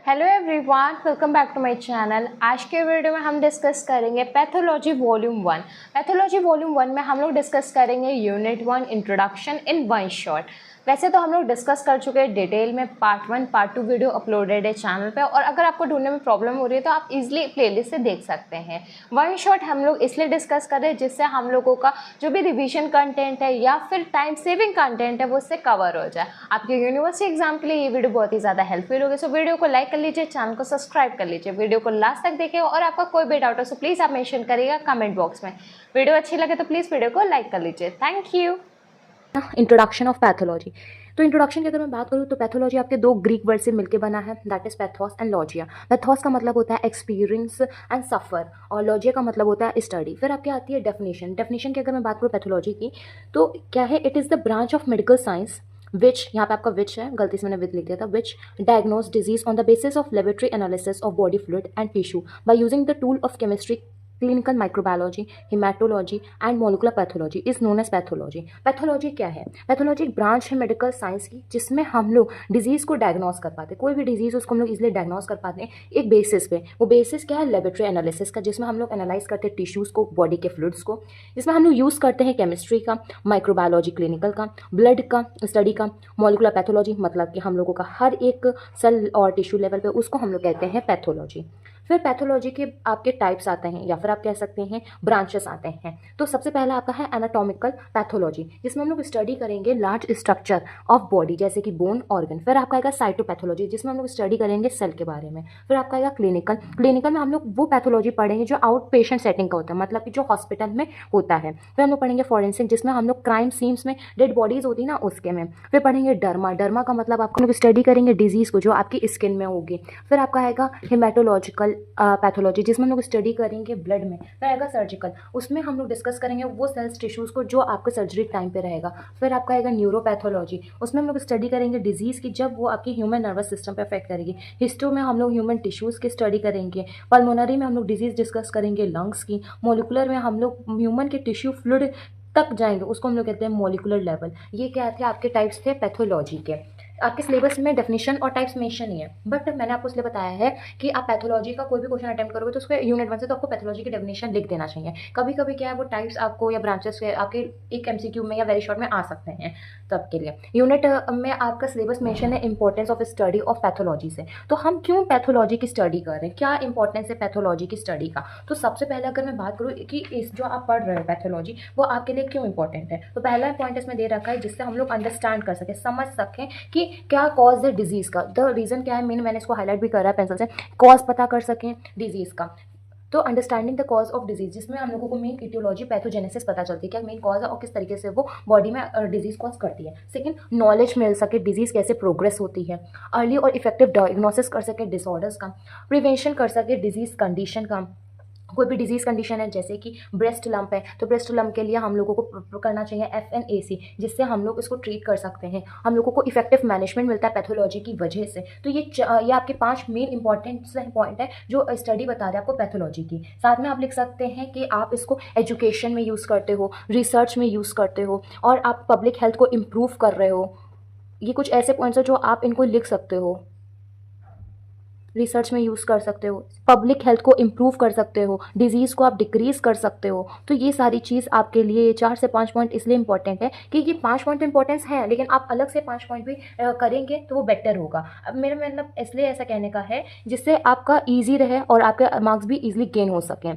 Hello everyone, welcome back to my channel. आज के video में हम डिस्कस करेंगे पैथोलॉजी वॉल्यूम 1। पैथोलॉजी वॉल्यूम 1 में हम लोग डिस्कस करेंगे unit 1 introduction in one shot. वैसे तो हम लोग डिस्कस कर चुके हैं डिटेल में, पार्ट 1 पार्ट 2 वीडियो अपलोडेड है चैनल पे, और अगर आपको ढूंढने में प्रॉब्लम हो रही है तो आप इजीली प्लेलिस्ट से देख सकते हैं। वन शॉट हम लोग इसलिए डिस्कस कर रहे हैं जिससे हम लोगों का जो भी रिवीजन कंटेंट है या फिर टाइम सेविंग कंटेंट है वो उससे कवर हो जाए। आपके यूनिवर्सिटी एग्जाम के लिए ये वीडियो बहुत ही ज़्यादा हेल्पफुल होगी। सो वीडियो को लाइक कर लीजिए, चैनल को सब्सक्राइब कर लीजिए, वीडियो को लास्ट तक देखें, और आपका कोई भी डाउट हो तो प्लीज़ आप मेंशन करिएगा कमेंट बॉक्स में। वीडियो अच्छी लगे तो प्लीज़ वीडियो को लाइक कर लीजिए। Thank you. Introduction of pathology. तो इंट्रोडक्शन की अगर मैं बात करूँ तो पैथोलॉजी आपके दो ग्रीक वर्ड से मिलकर बना है, that is pathos and लॉजिया। Pathos का मतलब होता है एक्सपीरियंस एंड सफ़र, और लॉजिया का मतलब होता है स्टडी। फिर आपकी आती है डेफिनेशन। डेफिनेशन की अगर मैं बात करूँ पैथोलॉजी की तो क्या है, it is the branch of medical science which, यहाँ पे आपका विच है, गलती से मैंने विद लिख दिया था, which diagnose disease on the basis of laboratory analysis of body fluid and tissue by using the tool of chemistry, clinical microbiology, haematology and molecular pathology is known as pathology. Pathology क्या है? Pathology एक branch है medical science की जिसमें हम लोग disease को diagnose कर पाते हैं। कोई भी डिजीज़ उसको हम लोग इजिली डायग्नोस कर पाते हैं एक बेसिस पे। वो बेसिस क्या है? लेबोरेटरी एनालिसिस का, जिसमें हम लोग एनालाइज करते हैं टिश्यूज़ को, बॉडी के फ्लूइड्स को। जिसमें हम लोग यूज़ करते हैं केमिस्ट्री का, माइक्रोबायोलॉजी क्लिनिकल का, ब्लड का स्टडी का, मोलिकुलर पैथोलॉजी मतलब कि हम लोगों का हर एक सेल और टिश्यू लेवल पे, उसको हम लोग कहते हैं पैथोलॉजी। फिर पैथोलॉजी के आपके टाइप्स आते हैं या फिर आप कह सकते हैं ब्रांचेस आते हैं। तो सबसे पहला आपका है एनाटॉमिकल पैथोलॉजी, जिसमें हम लोग स्टडी करेंगे लार्ज स्ट्रक्चर ऑफ बॉडी जैसे कि बोन, ऑर्गन। फिर आपका आएगा साइटोपैथोलॉजी, जिसमें हम लोग स्टडी करेंगे सेल के बारे में। फिर आपका आएगा क्लिनिकल। क्लिनिकल में हम लोग वो पैथोलॉजी पढ़ेंगे जो आउट पेशेंट सेटिंग का होता है, मतलब कि जो हॉस्पिटल में होता है। फिर हम लोग पढ़ेंगे फॉरेंसिक, जिसमें हम लोग क्राइम सीन्स में डेड बॉडीज होती है ना, उसके में। फिर पढ़ेंगे डर्मा। डर्मा का मतलब आपको लोग स्टडी करेंगे डिजीज़ को जो आपकी स्किन में होगी। फिर आपका आएगा हेमाटोलॉजिकल पैथोलॉजी, जिसमें हम लोग स्टडी करेंगे ब्लड में। फिर आएगा सर्जिकल, उसमें हम लोग डिस्कस करेंगे वो सेल्स टिश्यूज़ को जो आपके सर्जरी टाइम पे रहेगा। फिर आपका आएगा न्यूरोपैथोलॉजी, उसमें हम लोग स्टडी करेंगे डिजीज़ की जब वो आपकी ह्यूमन नर्वस सिस्टम पे अफेक्ट करेगी। हिस्टो में हम लोग ह्यूमन टिश्यूज़ की स्टडी करेंगे। पल्मोनरी में हम लोग डिजीज़ डिस्कस करेंगे लंग्स की। मोलिकुलर में हम लोग ह्यूमन के टिश्यू फ्लूइड तक जाएंगे, उसको हम लोग कहते हैं मोलिकुलर लेवल। ये क्या थे आपके टाइप्स थे पैथोलॉजी के। आपके सिलेबस में डेफिनेशन और टाइप्स मेंशन नहीं है, बट मैंने आपको इसलिए बताया है कि आप पैथोलॉजी का कोई भी क्वेश्चन अटेम्प्ट करोगे तो उसको यूनिट 1 से तो आपको पैथोलॉजी की डेफिनेशन लिख देना चाहिए। कभी कभी क्या है, वो टाइप्स आपको या ब्रांचेस आपके एक एमसीक्यू में या वेरी शॉर्ट में आ सकते हैं, तब के लिए यूनिट में आपका सिलेबस मेंशन है importance of study of pathology से। तो हम क्यों पैथोलॉजी की स्टडी कर रहे हैं, क्या इंपॉर्टेंस है पैथोलॉजी की स्टडी का? तो सबसे पहले अगर मैं बात करूँ कि इस जो आप पढ़ रहे हो पैथोलॉजी, वो आपके लिए क्यों इंपॉर्टेंट है, तो पहला पॉइंट इसमें दे रखा है जिससे हम लोग अंडरस्टैंड कर सकें, समझ सकें कि क्या कॉज है डिजीज़ का। द रीज़न क्या है, मैंने इसको हाईलाइट भी करा है पेंसिल से, कॉज पता कर सकें डिजीज़ का। तो understanding the cause of disease, जिसमें हम लोगों को मेन इटियोलॉजी पैथोजेनेसिस पता चलती है, क्या मेन कॉज है और किस तरीके से वो बॉडी में डिजीज कॉज करती है। सेकंड, नॉलेज मिल सके डिजीज कैसे प्रोग्रेस होती है। अर्ली और इफेक्टिव डायग्नोसिस कर सके डिसऑर्डर्स का। प्रिवेंशन कर सके डिजीज कंडीशन का। कोई भी डिजीज़ कंडीशन है जैसे कि ब्रेस्ट लंप है, तो ब्रेस्ट लंप के लिए हम लोगों को करना चाहिए FNAC, जिससे हम लोग इसको ट्रीट कर सकते हैं। हम लोगों को इफेक्टिव मैनेजमेंट मिलता है पैथोलॉजी की वजह से। तो ये आपके 5 मेन इंपॉर्टेंट पॉइंट है जो स्टडी बता रहे हैं आपको पैथोलॉजी की। साथ में आप लिख सकते हैं कि आप इसको एजुकेशन में यूज़ करते हो, रिसर्च में यूज़ करते हो, और आप पब्लिक हेल्थ को इम्प्रूव कर रहे हो। ये कुछ ऐसे पॉइंट्स हैं जो आप इनको लिख सकते हो। रिसर्च में यूज़ कर सकते हो, पब्लिक हेल्थ को इम्प्रूव कर सकते हो, डिजीज़ को आप डिक्रीज़ कर सकते हो। तो ये सारी चीज़ आपके लिए 4 से 5 पॉइंट इसलिए इंपॉर्टेंट है कि ये 5 पॉइंट इंपॉर्टेंस है, लेकिन आप अलग से 5 पॉइंट भी करेंगे तो वो बेटर होगा। अब मेरा मतलब इसलिए ऐसा कहने का है जिससे आपका ईजी रहे और आपके मार्क्स भी ईजिली गेन हो सकें।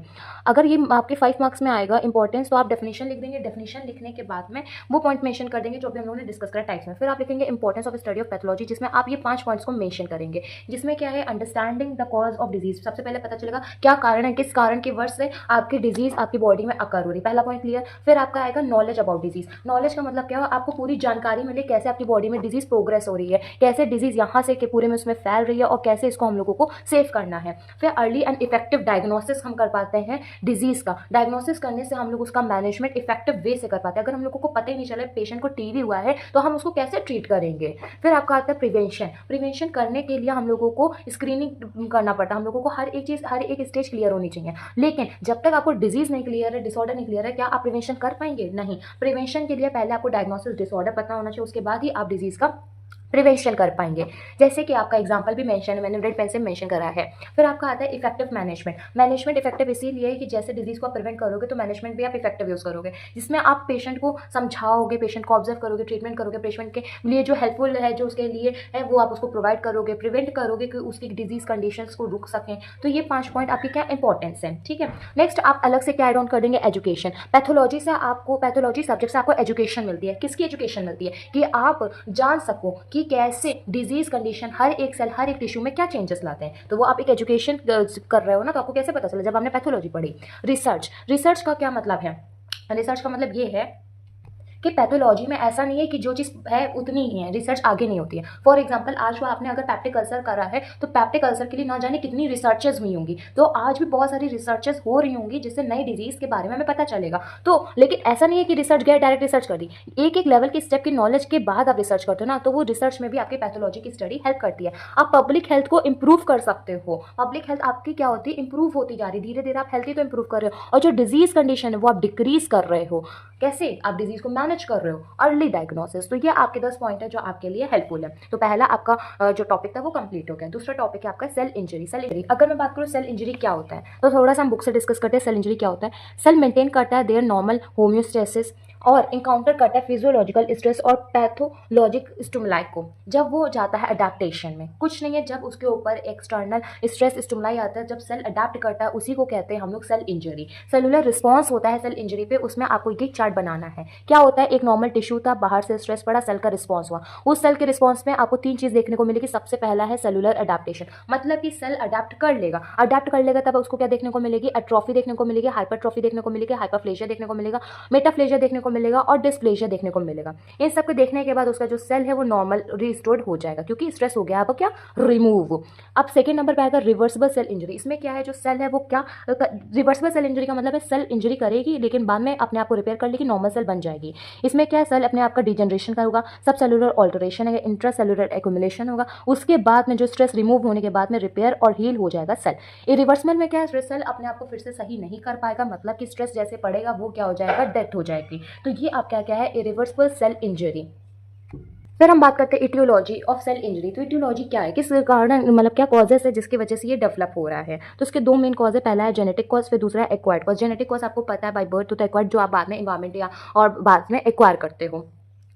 अगर ये आपके 5 मार्क्स में आएगा इंपॉर्टेंस, तो आप डेफिनेशन लिख देंगे। डेफिनेशन लिखने के बाद में वो पॉइंट मेंशन कर देंगे जो भी हम लोगों ने डिस्कस करा टाइप्स में। फिर आप लिखेंगे importance of study of pathology, जिसमें आप ये 5 पॉइंट्स को मेंशन करेंगे, जिसमें क्या है understanding the cause of disease. सबसे पहले पता चलेगा क्या कारण है, किस कारण की वजह से आपकी डिजीज आपकी बॉडी में अकर हो रही है, पहला पॉइंट क्लियर। फिर आपका आएगा नॉलेज अबाउट डिजीज। नॉलेज का मतलब क्या है, आपको पूरी जानकारी मिले कैसे आपकी बॉडी में डिजीज प्रोग्रेस हो रही है, कैसे डिजीज यहाँ से के पूरे में उसमें फैल रही है और कैसे इसको हम लोगों को सेव करना है। फिर अर्ली एंड इफेक्टिव डायग्नोसिस हम कर पाते हैं डिजीज का। डायग्नोसिस करने से हम लोग उसका मैनेजमेंट इफेक्टिव वे से कर पाते हैं। अगर हम लोगों को पता ही नहीं चला पेशेंट को टीबी हुआ है तो हम उसको कैसे ट्रीट करेंगे। फिर आपका आता है प्रिवेंशन। प्रिवेंशन करने के लिए हम लोगों को स्क्रीनिंग करना पड़ता है, हम लोगों को हर एक चीज़ हर एक स्टेज क्लियर होनी चाहिए। लेकिन जब तक आपको डिजीज नहीं क्लियर है, डिसऑर्डर नहीं क्लियर है, क्या आप प्रिवेंशन कर पाएंगे? नहीं। प्रिवेंशन के लिए पहले आपको डायग्नोसिस डिसऑर्डर पता होना चाहिए, उसके बाद ही आप डिजीज का प्रिवेंशन कर पाएंगे। जैसे कि आपका एग्जांपल भी मेंशन है, मैंने रेड पेन से मेंशन करा है। फिर आपका आता है इफेक्टिव मैनेजमेंट। मैनेजमेंट इफेक्टिव इसीलिए है कि जैसे डिजीज को आप प्रिवेंट करोगे तो मैनेजमेंट भी आप इफेक्टिव यूज करोगे, जिसमें आप पेशेंट को समझाओगे, पेशेंट को ऑब्जर्व करोगे, ट्रीटमेंट करोगे, पेशेंट के लिए जो हेल्पफुल है, जो उसके लिए है वो आप उसको प्रोवाइड करोगे, प्रिवेंट करोगे कि उसकी डिजीज कंडीशंस को रुक सकें। तो ये 5 पॉइंट आपके क्या इंपॉर्टेंस है, ठीक है। नेक्स्ट आप अलग से क्या एड ऑन कर देंगे, एजुकेशन। पैथोलॉजी से आपको, पैथोलॉजी सब्जेक्ट से आपको एजुकेशन मिलती है। किसकी एजुकेशन मिलती है कि आप जान सको कि कैसे डिजीज कंडीशन हर एक सेल, हर एक टिश्यू में क्या चेंजेस लाते हैं। तो वो आप एक एजुकेशन कर रहे हो ना, तो आपको कैसे पता चला, जब आपने पैथोलॉजी पढ़ी। रिसर्च, रिसर्च का क्या मतलब है, रिसर्च का मतलब ये है कि पैथोलॉजी में ऐसा नहीं है कि जो चीज़ है उतनी ही है, रिसर्च आगे नहीं होती है। फॉर एग्जांपल आज वो आपने अगर पैप्टिक अल्सर करा है तो पैप्टिक अल्सर के लिए ना जाने कितनी रिसर्चेस हुई होंगी, तो आज भी बहुत सारी रिसर्चेस हो रही होंगी जिससे नई डिजीज के बारे में हमें पता चलेगा। तो लेकिन ऐसा नहीं है कि रिसर्च गया डायरेक्ट रिसर्च कर दी, एक एक लेवल की स्टेप की नॉलेज के बाद आप रिसर्च करते हो ना, तो वो रिसर्च में भी आपकी पैथोलॉजी की स्टडी हेल्प करती है। आप पब्लिक हेल्थ को इंप्रूव कर सकते हो। पब्लिक हेल्थ आपकी क्या होती है, इंप्रूव होती जा रही, धीरे धीरे आप हेल्थी तो इंप्रूव कर रहे हो, और जो डिजीज कंडीशन है वो आप डिक्रीज कर रहे हो। कैसे, आप डिजीज को मैनेज कर रहे हो, अर्ली डायग्नोसिस। तो ये आपके 10 पॉइंट है जो आपके लिए हेल्पफुल है। तो पहला आपका जो टॉपिक था वो कंप्लीट हो गया। दूसरा टॉपिक है आपका सेल इंजरी। सेल इंजरी, अगर मैं बात करूँ सेल इंजरी क्या होता है, तो थोड़ा सा हम बुक से डिस्कस करते हैं। सेल इंजरी क्या होता है, सेल मेंटेन करता है देयर नॉर्मल होम्योस्टेसिस और इनकाउंटर करता है फिजियोलॉजिकल स्ट्रेस और पैथोलॉजिक स्टिमुलाई को। जब वो जाता है अडेप्टेशन में, कुछ नहीं है, जब उसके ऊपर एक्सटर्नल स्ट्रेस स्टिमुलाई आता है, जब सेल अडेप्ट करता है, उसी को कहते हैं हम लोग सेल इंजरी। सेलुलर रिस्पॉन्स होता है सेल इंजरी पे, उसमें आपको एक चार्ट बनाना है। क्या होता है, एक नॉर्मल टिश्यू था, बाहर से स्ट्रेस पड़ा, सेल का रिस्पॉन्स हुआ। उस सेल के रिस्पॉन्स में आपको 3 चीज देखने को मिलेगी। सबसे पहला है सेलुलर अडेप्टेशन, मतलब कि सेल अडेप्ट कर लेगा। अडेप्ट कर लेगा तब उसको क्या देखने को मिलेगी, एट्रोफी देखने को मिलेगी, हाइपरट्रोफी देखने को मिलेगी, हाइपरप्लेजिया देखने को मिलेगा, मेटाप्लेजिया देखने को मिलेगा और डिस्प्लेजिया देखने को मिलेगा। इन सब को देखने के बाद उसका जो सेल है वो नॉर्मल रिस्टोर्ड हो जाएगा, क्योंकि स्ट्रेस हो गया, अब क्या रिमूव। अब सेकंड नंबर पे आएगा रिवर्सिबल सेल इंजरी। इसमें क्या है, जो सेल है वो क्या, रिवर्सिबल सेल इंजरी का मतलब है सेल इंजरी करेगी लेकिन बाद में अपने आप को रिपेयर कर लेगी, नॉर्मल सेल बन जाएगी। इसमें क्या है, सेल अपने आप का डिजनरेशन का होगा, सब सेलुलर ऑल्टरेशन है, इंट्रा सेलुलर एक्यूमुलेशन होगा, उसके बाद में जो स्ट्रेस रिमूव होने के बाद में रिपेयर और हील हो जाएगा सेल। रिवर्सबल में क्या है, सेल अपने आप को फिर से सही नहीं कर पाएगा, मतलब कि स्ट्रेस जैसे पड़ेगा वो क्या हो जाएगा, डेथ हो जाएगी। तो ये आपका क्या है, इरिवर्सिबल सेल इंजरी। फिर हम बात करते हैं इटियोलॉजी ऑफ सेल इंजरी। तो इटियोलॉजी क्या है, किस कारण, मतलब क्या कॉजेस है जिसकी वजह से ये डेवलप हो रहा है। तो उसके 2 मेन कॉज है, पहला है जेनेटिक कॉज, फिर दूसरा है एक्वायर्ड कॉज। जेनेटिक कॉज आपको पता है बाय बर्थ होता है, एक्वायर्ड जो आप बाद में इन्वायरमेंट या और बाद में एक्वायर करते हो।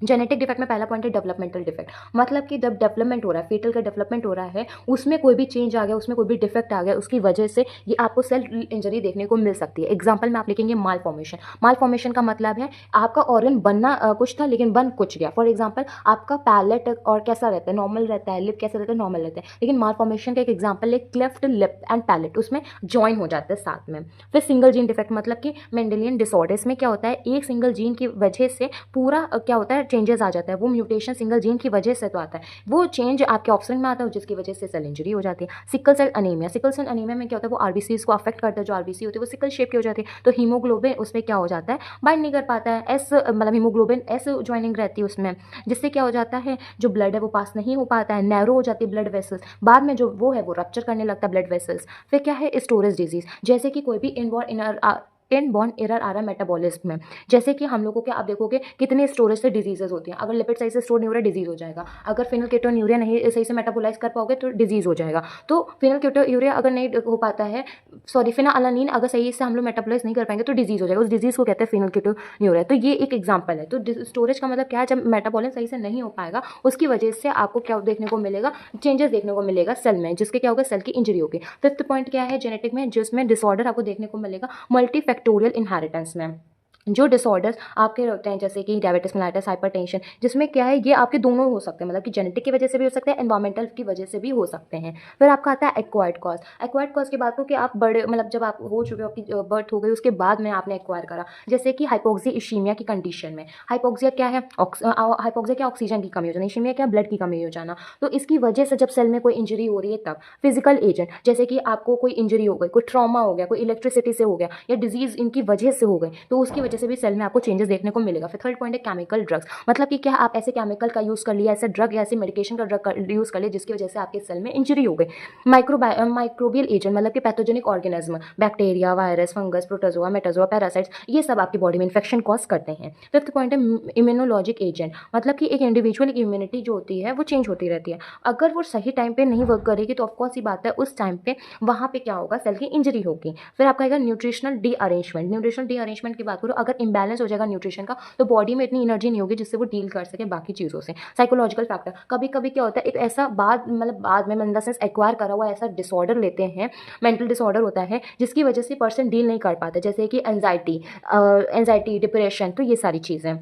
जेनेटिक डिफेक्ट में पहला पॉइंट है डेवलपमेंटल डिफेक्ट, मतलब कि जब डेवलपमेंट हो रहा है, फेटल का डेवलपमेंट हो रहा है, उसमें कोई भी चेंज आ गया, उसमें कोई भी डिफेक्ट आ गया, उसकी वजह से ये आपको सेल इंजरी देखने को मिल सकती है। एग्जांपल में आप लिखेंगे माल फॉर्मेशन। माल फॉर्मेशन का मतलब है आपका ऑर्गन बनना कुछ था लेकिन बन कुछ गया। फॉर एग्जाम्पल आपका पैलेट और कैसा रहता है, नॉर्मल रहता है, लिप कैसा रहता है, नॉर्मल रहता है, लेकिन माल फॉर्मेशन का एक एग्जाम्पल है क्लेफ्ट लिप एंड पैलेट, उसमें ज्वाइन हो जाते हैं साथ में। फिर सिंगल जीन डिफेक्ट, मतलब कि मेंडेलियन डिसऑर्डर्स में क्या होता है, एक सिंगल जीन की वजह से पूरा क्या होता है, चेंजेस आ जाता है। वो म्यूटेशन सिंगल जीन की वजह से तो आता है, वो चेंज आपके ऑप्शन में आता है जिसकी वजह से सेल इंजरी हो जाती है। Sickle cell anaemia, sickle cell anaemia में क्या होता है, वो आरबीसीज को अफेक्ट करता है, जो आरबीसी होती है वो सिकल शेप की हो जाती है, तो हीमोग्लोबिन उसमें क्या हो जाता है, बाइंड नहीं कर पाता है, एस मतलब हीमोग्लोबिन एस ज्वाइनिंग रहती है उसमें, जिससे क्या हो जाता है, जो ब्लड है वो पास नहीं हो पाता है, नैरो हो जाती है ब्लड वेसल्स, बाद में जो वो है वो रप्चर करने लगता है ब्लड वेसल्स। फिर क्या है, स्टोरेज डिजीज, जैसे कि कोई भी इनबॉर्न एरर आ रहा है मेटाबॉलिज्म में, जैसे कि हम लोगों के आप देखोगे कितने स्टोरेज से डिजीजेज होती हैं। अगर लिपिड सही से स्टोर नहीं हो रहा है, डिजीज हो जाएगा। अगर फिनलकेटोन्यूरिया नहीं सही से मेटाबोलाइज कर पाओगे तो डिजीज हो जाएगा। तो फिनलकेटोन्यूरिया अगर नहीं हो पाता है, सॉरी फिनाअलानीन अगर सही से हम लोग मेटाबोलाइज नहीं कर पाएंगे तो डिजीज हो जाएगा, उस डिजीज को कहते हैं फिनलकेटोन्यूरिया। तो ये एक एग्जाम्पल है। तो स्टोरेज का मतलब क्या है, जब मेटाबॉलिज्म सही से नहीं हो पाएगा उसकी वजह से आपको क्या देखने को मिलेगा, चेंजेस देखने को मिलेगा सेल में, जिसके क्या होगा, सेल की इंजरी होगी। फिफ्थ पॉइंट क्या है, जेनेटिक में, जिसमें डिसऑर्डर आपको देखने को मिलेगा मल्टीफैक्टोरियल इनहेरिटेंस में। जो डिसऑर्डर्स आपके होते हैं जैसे कि डायबिटीज मेलाइटिस, हाइपरटेंशन, जिसमें क्या है ये आपके दोनों हो सकते हैं, मतलब कि जेनेटिक की वजह से भी हो सकते हैं, एनवायरमेंटल की वजह से भी हो सकते हैं। फिर आपका आता है एक्वायर्ड कॉज। एक्वायर्ड कॉज की बात हो कि आप बड़े, मतलब जब आप हो चुके हो, आपकी बर्थ हो गई, उसके बाद में आपने एक्वायर करा, जैसे कि हाइपोक्सिया इशीमिया की कंडीशन में। हाइपोक्सिया क्या है, हाइपोक्सिया क्या, ऑक्सीजन की कमी हो जाना, इशीमिया क्या, ब्लड की कमी हो जाना। तो इसकी वजह से जब सेल में कोई इंजरी हो रही है तब फिजिकल एजेंट, जैसे कि आपको कोई इंजरी हो गई, कोई ट्रॉमा हो गया, कोई इलेक्ट्रिसिटी से हो गया या डिजीज इनकी वजह से हो गई, तो उसकी वजह वजह से भी सेल में आपको चेंजेस देखने को मिलेगा। फिर थर्ड पॉइंट है केमिकल ड्रग्स, मतलब कि क्या आप ऐसे केमिकल का यूज़ कर लिया, ऐसे ड्रग या ऐसे मेडिकेशन का ड्रग यूज़ कर लिया जिसकी वजह से आपके सेल में इंजरी हो गई। माइक्रोबियल एजेंट, मतलब कि pathogenic organism, bacteria, virus, fungus, protozoa, Metazoa, parasites, ये सब आपकी बॉडी में इन्फेक्शन कॉज करते हैं। फिफ्थ पॉइंट है इम्यूनोलॉजिक एजेंट, मतलब कि एक इंडिविजुअल की इम्यूनिटी जो होती है वो चेंज होती रहती है। अगर वो सही टाइम पे नहीं वर्क करेगी तो ऑफकोर्स ही बात है उस टाइम पे वहाँ पे क्या होगा, सेल की इंजरी होगी। फिर आपका आएगा न्यूट्रिशनल डी अरेंजमेंट की बात करो, अगर इंबैलेंस हो जाएगा न्यूट्रिशन का तो बॉडी में इतनी एनर्जी नहीं होगी जिससे वो डील कर सके बाकी चीज़ों से। साइकोलॉजिकल फैक्टर, कभी कभी क्या होता है, एक ऐसा बाद में इन द सेंस एक्वायर करा हुआ ऐसा डिसऑर्डर लेते हैं, मेंटल डिसऑर्डर होता है जिसकी वजह से पर्सन डील नहीं कर पाता, जैसे कि एंजाइटी, डिप्रेशन, तो ये सारी चीज़ें।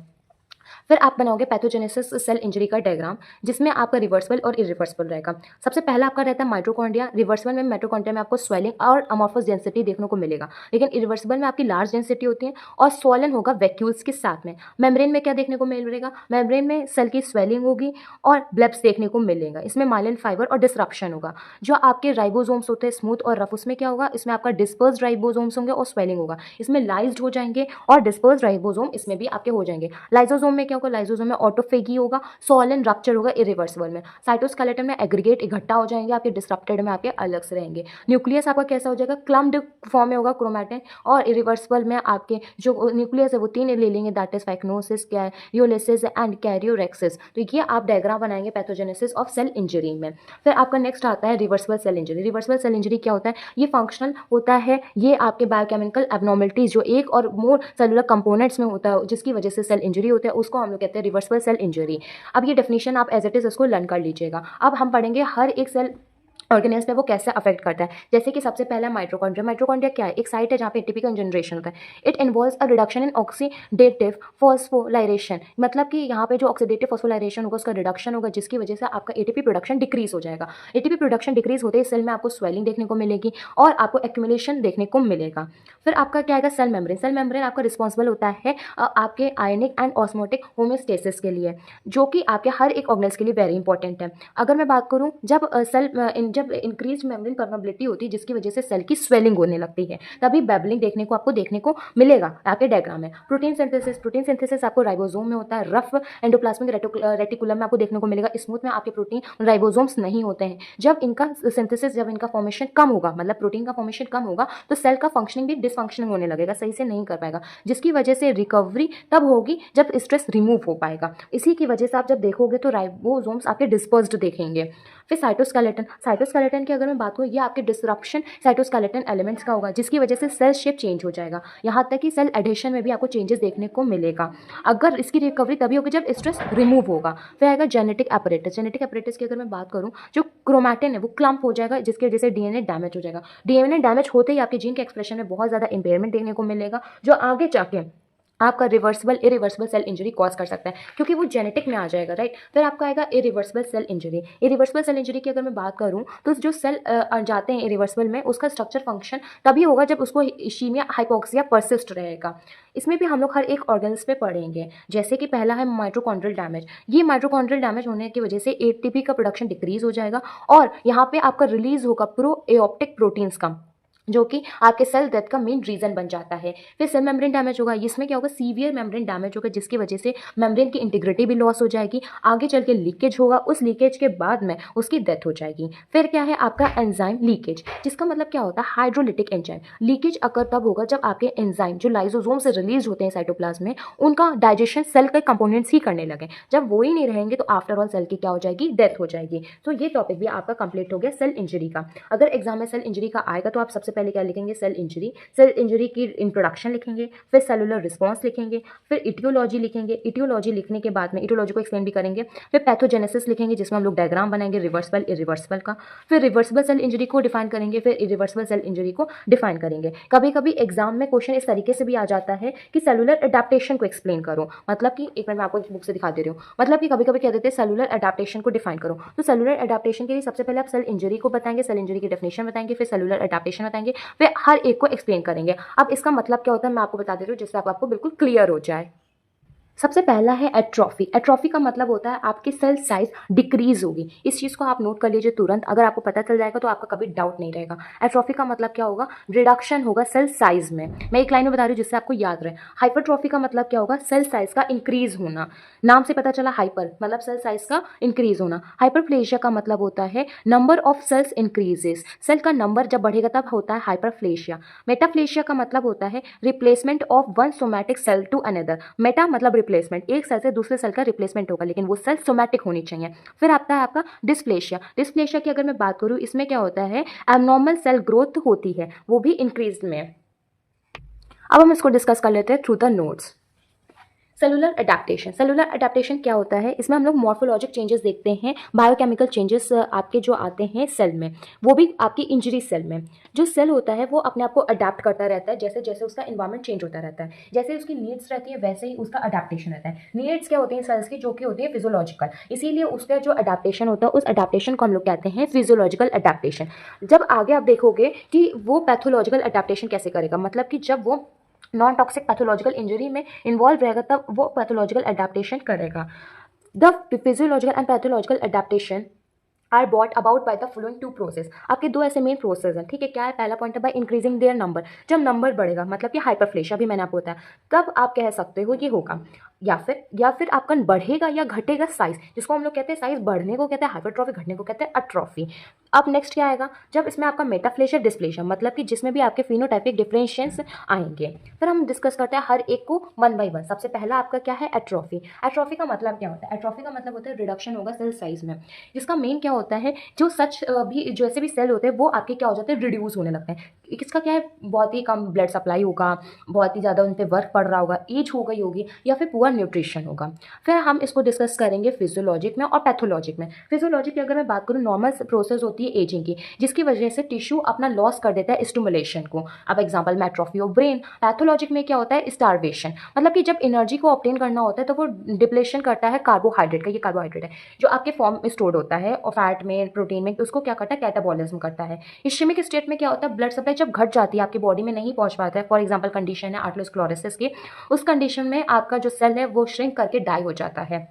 फिर आप बनाओगे पैथोजेनेसिस सेल इंजरी का डायग्राम, जिसमें आपका रिवर्सिबल और इरिवर्सिबल रहेगा। सबसे पहला आपका रहता है माइटोकॉन्ड्रिया। रिवर्सिबल में माइटोकॉन्ड्रिया में आपको स्वेलिंग और अमॉर्फस डेंसिटी देखने को मिलेगा, लेकिन इरिवर्सिबल में आपकी लार्ज डेंसिटी होती है और स्वॉलन होगा वैक्यूल्स के साथ में। मेम्ब्रेन में क्या देखने को मिलेगा, मेम्ब्रेन में सेल की स्वेलिंग होगी और ब्लेब्स देखने को मिलेगा। इसमें माइलिन फाइबर और डिसरप्शन होगा। जो आपके राइबोसोम्स होते हैं स्मूथ और रफ, उसमें क्या होगा, इसमें आपका डिस्पर्स्ड राइबोसोम्स होंगे और स्वेलिंग होगा। इसमें लाइज्ड हो जाएंगे और डिस्पर्स्ड राइबोसोम इसमें भी आपके हो जाएंगे। लाइसोसोम में क्या होगा, लाइसोसोम में ऑटोफेगी होगा, सोलन रप्चर होगा इरिवर्सिबल में। साइटोस्केलेटन में एग्रीगेट इकट्ठा हो जाएंगे आपके, डिसरप्टेड में आपके अलग से रहेंगे। न्यूक्लियस आपका कैसा हो जाएगा, क्लम्प्ड फॉर्म में होगा क्रोमैटिन, और इरिवर्सिबल में आपके जो न्यूक्लियस है वो 3 ले लेंगे, दैट इज फाइक्नोसिस, कैरियोलिसिस एंड कैरियोरेक्सिस। तो ये आप डायग्राम बनाएंगे पैथोजेनेसिस ऑफ सेल इंजरी में। फिर आपका नेक्स्ट आता है reversible cell injury. Reversible cell injury क्या होता है, ये फंक्शनल होता है, ये आपके बायोकेमिकल एबनॉर्मलिटीज जो एक और मोर सेलुलर कंपोनेंट्स में होता है जिसकी वजह से सेल इंजरी होता है, उसको हम लोग कहते हैं रिवर्सिबल सेल इंजरी। अब ये डेफिनेशन आप एज इट इज इसको लर्न कर लीजिएगा। अब हम पढ़ेंगे हर एक सेल ऑर्गेनिज्म पे वो कैसे अफेक्ट करता है। जैसे कि सबसे पहला माइटोकॉन्ड्रिया। माइटोकॉन्ड्रिया क्या है, एक साइट है जहाँ पे एटीपी का जनरेशन होता है। It involves a reduction in oxidative phosphorylation, मतलब कि यहाँ पे जो ऑक्सीडेटिव फॉस्फोलाइरेशन होगा उसका रिडक्शन होगा, जिसकी वजह से आपका एटीपी प्रोडक्शन डिक्रीज हो जाएगा। एटीपी प्रोडक्शन डिक्रीज होते ही सेल में आपको स्वेलिंग देखने को मिलेगी और आपको एक्यूमुलेशन देखने को मिलेगा। फिर आपका क्या आएगा, सेल मेम्ब्रेन। सेल मेम्ब्रेन आपका रिस्पॉन्सिबल होता है आपके आयनिक एंड ऑस्मोटिक होमियोस्टेसिस के लिए, जो कि आपके हर एक ऑर्गेनल्स के लिए वेरी इंपॉर्टेंट है। अगर मैं बात करूँ, जब इंक्रीज मेम्ब्रेन परमेबिलिटी होती है जिसकी वजह से सेल की स्वेलिंग होने लगती है, तभी बैबलिंग आपको देखने को मिलेगा आपके डायग्राम में। प्रोटीन सिंथेसिस आपको राइबोसोम में होता है, रफ एंडोप्लाज्मिक रेटिकुलम में आपको देखने को मिलेगा, स्मूथ में आपके प्रोटीन राइबोसोम्स नहीं होते हैं। जब इनका फॉर्मेशन कम होगा, मतलब प्रोटीन का फॉर्मेशन कम होगा, तो सेल का फंक्शनिंग भी डिसफंक्शनिंग होने लगेगा, सही से नहीं कर पाएगा, जिसकी वजह से रिकवरी तब होगी जब स्ट्रेस रिमूव हो पाएगा। इसी की वजह से आप जब देखोगे तो राइबोसोम्स आपके डिस्पर्स्ड देखेंगे। फिर साइटोस्केलेटन की अगर मैं बात करूँ, ये आपके डिसरप्शन साइटोस्केलेटन एलिमेंट्स का होगा, जिसकी वजह से सेल शेप चेंज हो जाएगा, यहाँ तक कि सेल एडेशन में भी आपको चेंजेस देखने को मिलेगा। अगर इसकी रिकवरी तभी होगी जब स्ट्रेस रिमूव होगा। फिर आएगा जेनेटिक एपरेटस की अगर मैं बात करूँ, जो क्रोमैटिन है वो क्लम्प हो जाएगा, जिसकी वजह से डीएनए डैमेज हो जाएगा। डीएनए डैमेज होते ही आपके जीन के एक्सप्रेशन में बहुत ज़्यादा इंपेयरमेंट देखने को मिलेगा, जो आगे जाके आपका इरिवर्सिबल सेल इंजरी कॉज कर सकता है, क्योंकि वो जेनेटिक में आ जाएगा, राइट। फिर आपका आएगा इरिवर्सिबल सेल इंजरी की अगर मैं बात करूँ, तो जो सेल जाते हैं इरिवर्सिबल में, उसका स्ट्रक्चर फंक्शन तभी होगा जब उसको इशीमिया हाइपोक्सिया परसिस्ट रहेगा। इसमें भी हम लोग हर एक ऑर्गन्स पे पढ़ेंगे। जैसे कि पहला है माइटोकॉन्ड्रियल डैमेज। ये माइटोकॉन्ड्रियल डैमेज होने की वजह से एटीपी का प्रोडक्शन डिक्रीज हो जाएगा और यहाँ पे आपका रिलीज होगा प्रो एओप्टिक प्रोटीन्स का, जो कि आपके सेल डेथ का मेन रीजन बन जाता है। फिर सेल मेम्ब्रेन डैमेज होगा, इसमें क्या होगा, सीवियर मेम्ब्रेन डैमेज होगा, जिसकी वजह से मेम्ब्रेन की इंटीग्रिटी भी लॉस हो जाएगी, आगे चल के लीकेज होगा, उस लीकेज के बाद में उसकी डेथ हो जाएगी। फिर क्या है आपका एंजाइम लीकेज, जिसका मतलब क्या होता है, हाइड्रोलिटिक एंजाइम लीकेज अगर तब होगा जब आपके एंजाइम जो लाइसोसोम से रिलीज होते हैं साइटोप्लाज्म में, उनका डाइजेशन सेल के कंपोनेंट्स ही करने लगे। जब वो ही नहीं रहेंगे तो आफ्टर ऑल सेल की क्या हो जाएगी, डेथ हो जाएगी। तो ये टॉपिक भी आपका कंप्लीट हो गया सेल इंजरी का। अगर एग्जाम में सेल इंजरी का आएगा तो आप सबसे पहले क्या लिखेंगे, सेल इंजरी की इंट्रोडक्शन लिखेंगे, फिर सेलुलर रिस्पॉन्स लिखेंगे, फिर इटियोलॉजी लिखेंगे। इटियोलॉजी लिखने के बाद में इटियोलॉजी को एक्सप्लेन भी करेंगे, फिर पैथोजेनेसिस लिखेंगे जिसमें हम लोग डायग्राम बनाएंगे रिवर्सिबल इरिवर्सिबल का, फिर रिवर्सिबल सेल इंजरी को डिफाइन करेंगे, फिर इरिवर्सिबल सेल इंजरी को डिफाइन करेंगे। कभी कभी एग्जाम में क्वेश्चन इस तरीके से भी आ जाता है कि सेलुलर एडेप्टेशन को एक्सप्लेन करो, मतलब कि एक मिनट मैं आपको बुक से दिखा दे रही हूँ, मतलब कि कभी कभी कह देते हैं सेलुलर एडेप्टेशन को डिफाइन करो। तो सेलुलर एडेप्टेशन के लिए सबसे पहले आप सेल इंजरी को बताएंगे, सेल इंजरी की डेफिनेशन बताएंगे, फिर सेलुलर एडेप्टेशन बताएंगे, फिर हर एक को एक्सप्लेन करेंगे। अब इसका मतलब क्या होता है मैं आपको बता दे रही हूँ, जिससे आपको बिल्कुल क्लियर हो जाए। सबसे पहला है एट्रॉफी। एट्रॉफी का मतलब होता है आपकी सेल साइज डिक्रीज होगी। इस चीज़ को आप नोट कर लीजिए तुरंत, अगर आपको पता चल जाएगा तो आपका कभी डाउट नहीं रहेगा। एट्रॉफी का मतलब क्या होगा? रिडक्शन होगा सेल साइज में। मैं एक लाइन में बता रही हूँ जिससे आपको याद रहे। हाइपरट्रॉफी का मतलब क्या होगा? सेल साइज का इंक्रीज होना। नाम से पता चला हाइपर मतलब सेल साइज का इंक्रीज होना। हाइपरप्लेशिया का मतलब होता है number of cells increases. Cell का नंबर जब बढ़ेगा तब होता है हाइपरप्लेशिया। मेटाप्लेशिया का मतलब होता है replacement of one somatic cell to another. Meta मतलब रिप्लेसमेंट, एक सेल से दूसरे सेल का रिप्लेसमेंट होगा, लेकिन वो सेल सोमैटिक होनी चाहिए। फिर आता है आपका डिस्प्लेशिया। डिस्प्लेशिया की अगर मैं बात करूँ, इसमें क्या होता है? एबनॉर्मल सेल ग्रोथ होती है, वो भी इंक्रीज में। अब हम इसको डिस्कस कर लेते हैं through the notes. Cellular adaptation. Cellular adaptation क्या होता है? इसमें हम लोग मॉर्फोलॉजिक चेंजेस देखते हैं, बायोकेमिकल चेंजेस आपके जो आते हैं सेल में, वो भी आपकी इंजरी सेल में। जो सेल होता है वो अपने आप को अडेप्ट करता रहता है, जैसे जैसे उसका इन्वायरमेंट चेंज होता रहता है, जैसे उसकी नीड्स रहती है वैसे ही उसका अडेप्टेशन रहता है। नीड्स क्या होती है सेल्स की? जो कि होती है फिजियोलॉजिकल, इसीलिए उसका जो अडेप्टेशन होता है उस अडेप्टेशन को हम लोग कहते हैं फिजियोलॉजिकल अडेप्टेशन। जब आगे आप देखोगे कि वो पैथोलॉजिकल अडेप्टेशन कैसे करेगा, मतलब कि जब वो नॉन टॉक्सिक पैथोलॉजिकल इंजरी में इन्वॉल्व रहेगा तब वो पैथोलॉजिकल अडेप्टेशन करेगा। The physiological and pathological adaptation are brought about by the following two process. आपके दो ऐसे मेन प्रोसेस हैं, ठीक है? क्या है? पहला पॉइंट है बाय इंक्रीजिंग देयर नंबर। जब नंबर बढ़ेगा मतलब कि हाइपरप्लेशिया भी मैंने आपको बताया, तब आप कह सकते हो ये होगा। या फिर आपका बढ़ेगा या घटेगा साइज, जिसको हम लोग कहते हैं साइज बढ़ने को कहते हैं हाइपरट्रॉफी, घटने को कहते हैं अट्रॉफी। अब नेक्स्ट क्या आएगा? जब इसमें आपका मेटाप्लेशिया डिस्प्लेशिया, मतलब कि जिसमें भी आपके फिनोटाइपिक डिफरेंशिएशंस आएंगे। फिर हम डिस्कस करते हैं हर एक को वन बाय वन। सबसे पहला आपका क्या है? एट्रॉफी। एट्रॉफी का मतलब क्या होता है? एट्रॉफी का मतलब होता है रिडक्शन होगा सेल साइज में, जिसका मेन क्या होता है? जो सच भी जैसे भी सेल होते हैं वो आपके क्या हो जाते हैं? रिड्यूस होने लगते हैं। इसका क्या है? बहुत ही कम ब्लड सप्लाई होगा, बहुत ही ज़्यादा उन पर वर्क पड़ रहा होगा, एज हो गई होगी, या फिर पुअर न्यूट्रिशन होगा। फिर हम इसको डिस्कस करेंगे फिजियोलॉजिक में और पैथोलॉजिक में। फिजियोलॉजिक की अगर मैं बात करूँ, नॉर्मल प्रोसेस होती है एजिंग की, जिसकी वजह से टिश्यू अपना लॉस कर देता है स्टिमुलेशन को। अब एग्जांपल में एट्रोफी ऑफ ब्रेन। पैथोलॉजिक में क्या होता है? स्टारवेशन, मतलब कि जब एनर्जी को ऑब्टेन करना होता है तो वो डिप्लेशन करता है कार्बोहाइड्रेट का। ये कार्बोहाइड्रेट है जो आपके फॉर्म में स्टोर्ड होता है और फैट में, प्रोटीन में, तो उसको क्या करता है? कैटाबॉलिज्म करता है। इश्केमिक स्टेट में क्या होता है? ब्लड सप्लाई जब घट जाती है, आपकी बॉडी में नहीं पहुंच पाता है, फॉर एग्जांपल कंडीशन है आर्टेरियोस्क्लेरोसिस की, उस कंडीशन में आपका जो सेल है वो श्रिंक करके डाई हो जाता है।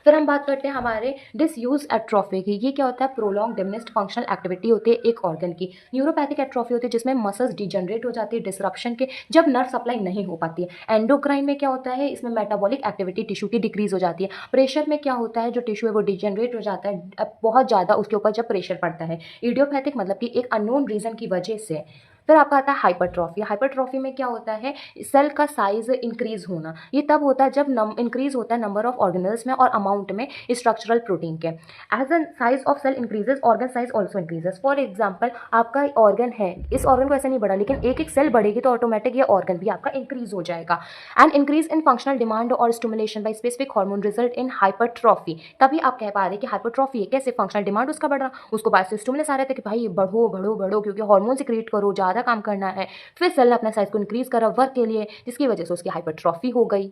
फिर हम बात करते हैं हमारे डिसयूज एट्रोफी की। ये क्या होता है? प्रोलॉन्ग डिमिनिस्ड फंक्शनल एक्टिविटी होती है एक ऑर्गन की। न्यूरोपैथिक एट्रोफी होती है जिसमें मसल्स डिजनरेट हो जाती है डिसरप्शन के, जब नर्व सप्लाई नहीं हो पाती है। एंडोक्राइन में क्या होता है? इसमें मेटाबॉलिक एक्टिविटी टिश्यू की डिक्रीज हो जाती है। प्रेशर में क्या होता है? जो टिश्यू है वो डिजनरेट हो जाता है बहुत ज़्यादा उसके ऊपर जब प्रेशर पड़ता है। इडियोपैथिक मतलब कि एक अननोन रीजन की वजह से। फिर आपका आता है हाइपरट्रॉफी। हाइपरट्रॉफी में क्या होता है? सेल का साइज इंक्रीज होना। ये तब होता है जब इंक्रीज होता है नंबर ऑफ ऑर्गेनल्स में और अमाउंट में स्ट्रक्चरल प्रोटीन के। As the size of cell increases organ size also increases. For example आपका ऑर्गन है, इस ऑर्गन को ऐसे नहीं बढ़ा, लेकिन एक एक सेल बढ़ेगी तो ऑटोमेटिक ये ऑर्गन भी आपका इंक्रीज हो जाएगा। And increase in functional demand और stimulation by specific hormone result in hypertrophy. तभी आप कह पा रहे हैं कि हाइपरट्रॉफी है। कैसे? फंक्शनल डिमांड उसका बढ़ रहा, उसको बाद से स्टिमुलस आ रहे थे कि भाई बढ़ो बढ़ो बढ़ो, क्योंकि हार्मोन सिक्रीट करो, ज़्यादा काम करना है। फिर सेल ने अपना साइज को इंक्रीज करा वर्क के लिए, जिसकी वजह से उसकी हाइपरट्रॉफी हो गई।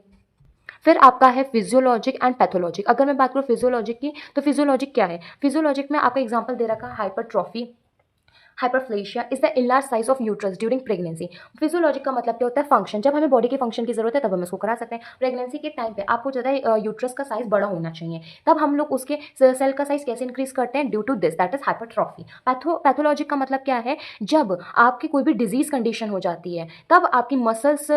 फिर आपका है फिजियोलॉजिक एंड पैथोलॉजिक। अगर मैं बात करूँ फिजियोलॉजिक की, तो फिजियोलॉजिक क्या है? फिजियोलॉजिक में आपका एग्जांपल दे रखा है hypertrophy. Hyperplasia is the enlarge size of uterus during pregnancy. Physiologic का मतलब क्या होता है? फंक्शन। जब हमें बॉडी के फंक्शन की जरूरत है तब हम इसको करा सकते हैं। प्रेगनेंसी के टाइम पे आपको ज़्यादा यूट्रस का साइज बड़ा होना चाहिए, तब हम लोग उसके सेल का साइज कैसे इंक्रीज करते हैं? Due to this, that is hypertrophy. Pathologic का मतलब क्या है? जब आपकी कोई भी डिजीज कंडीशन हो जाती है तब आपकी मसल्स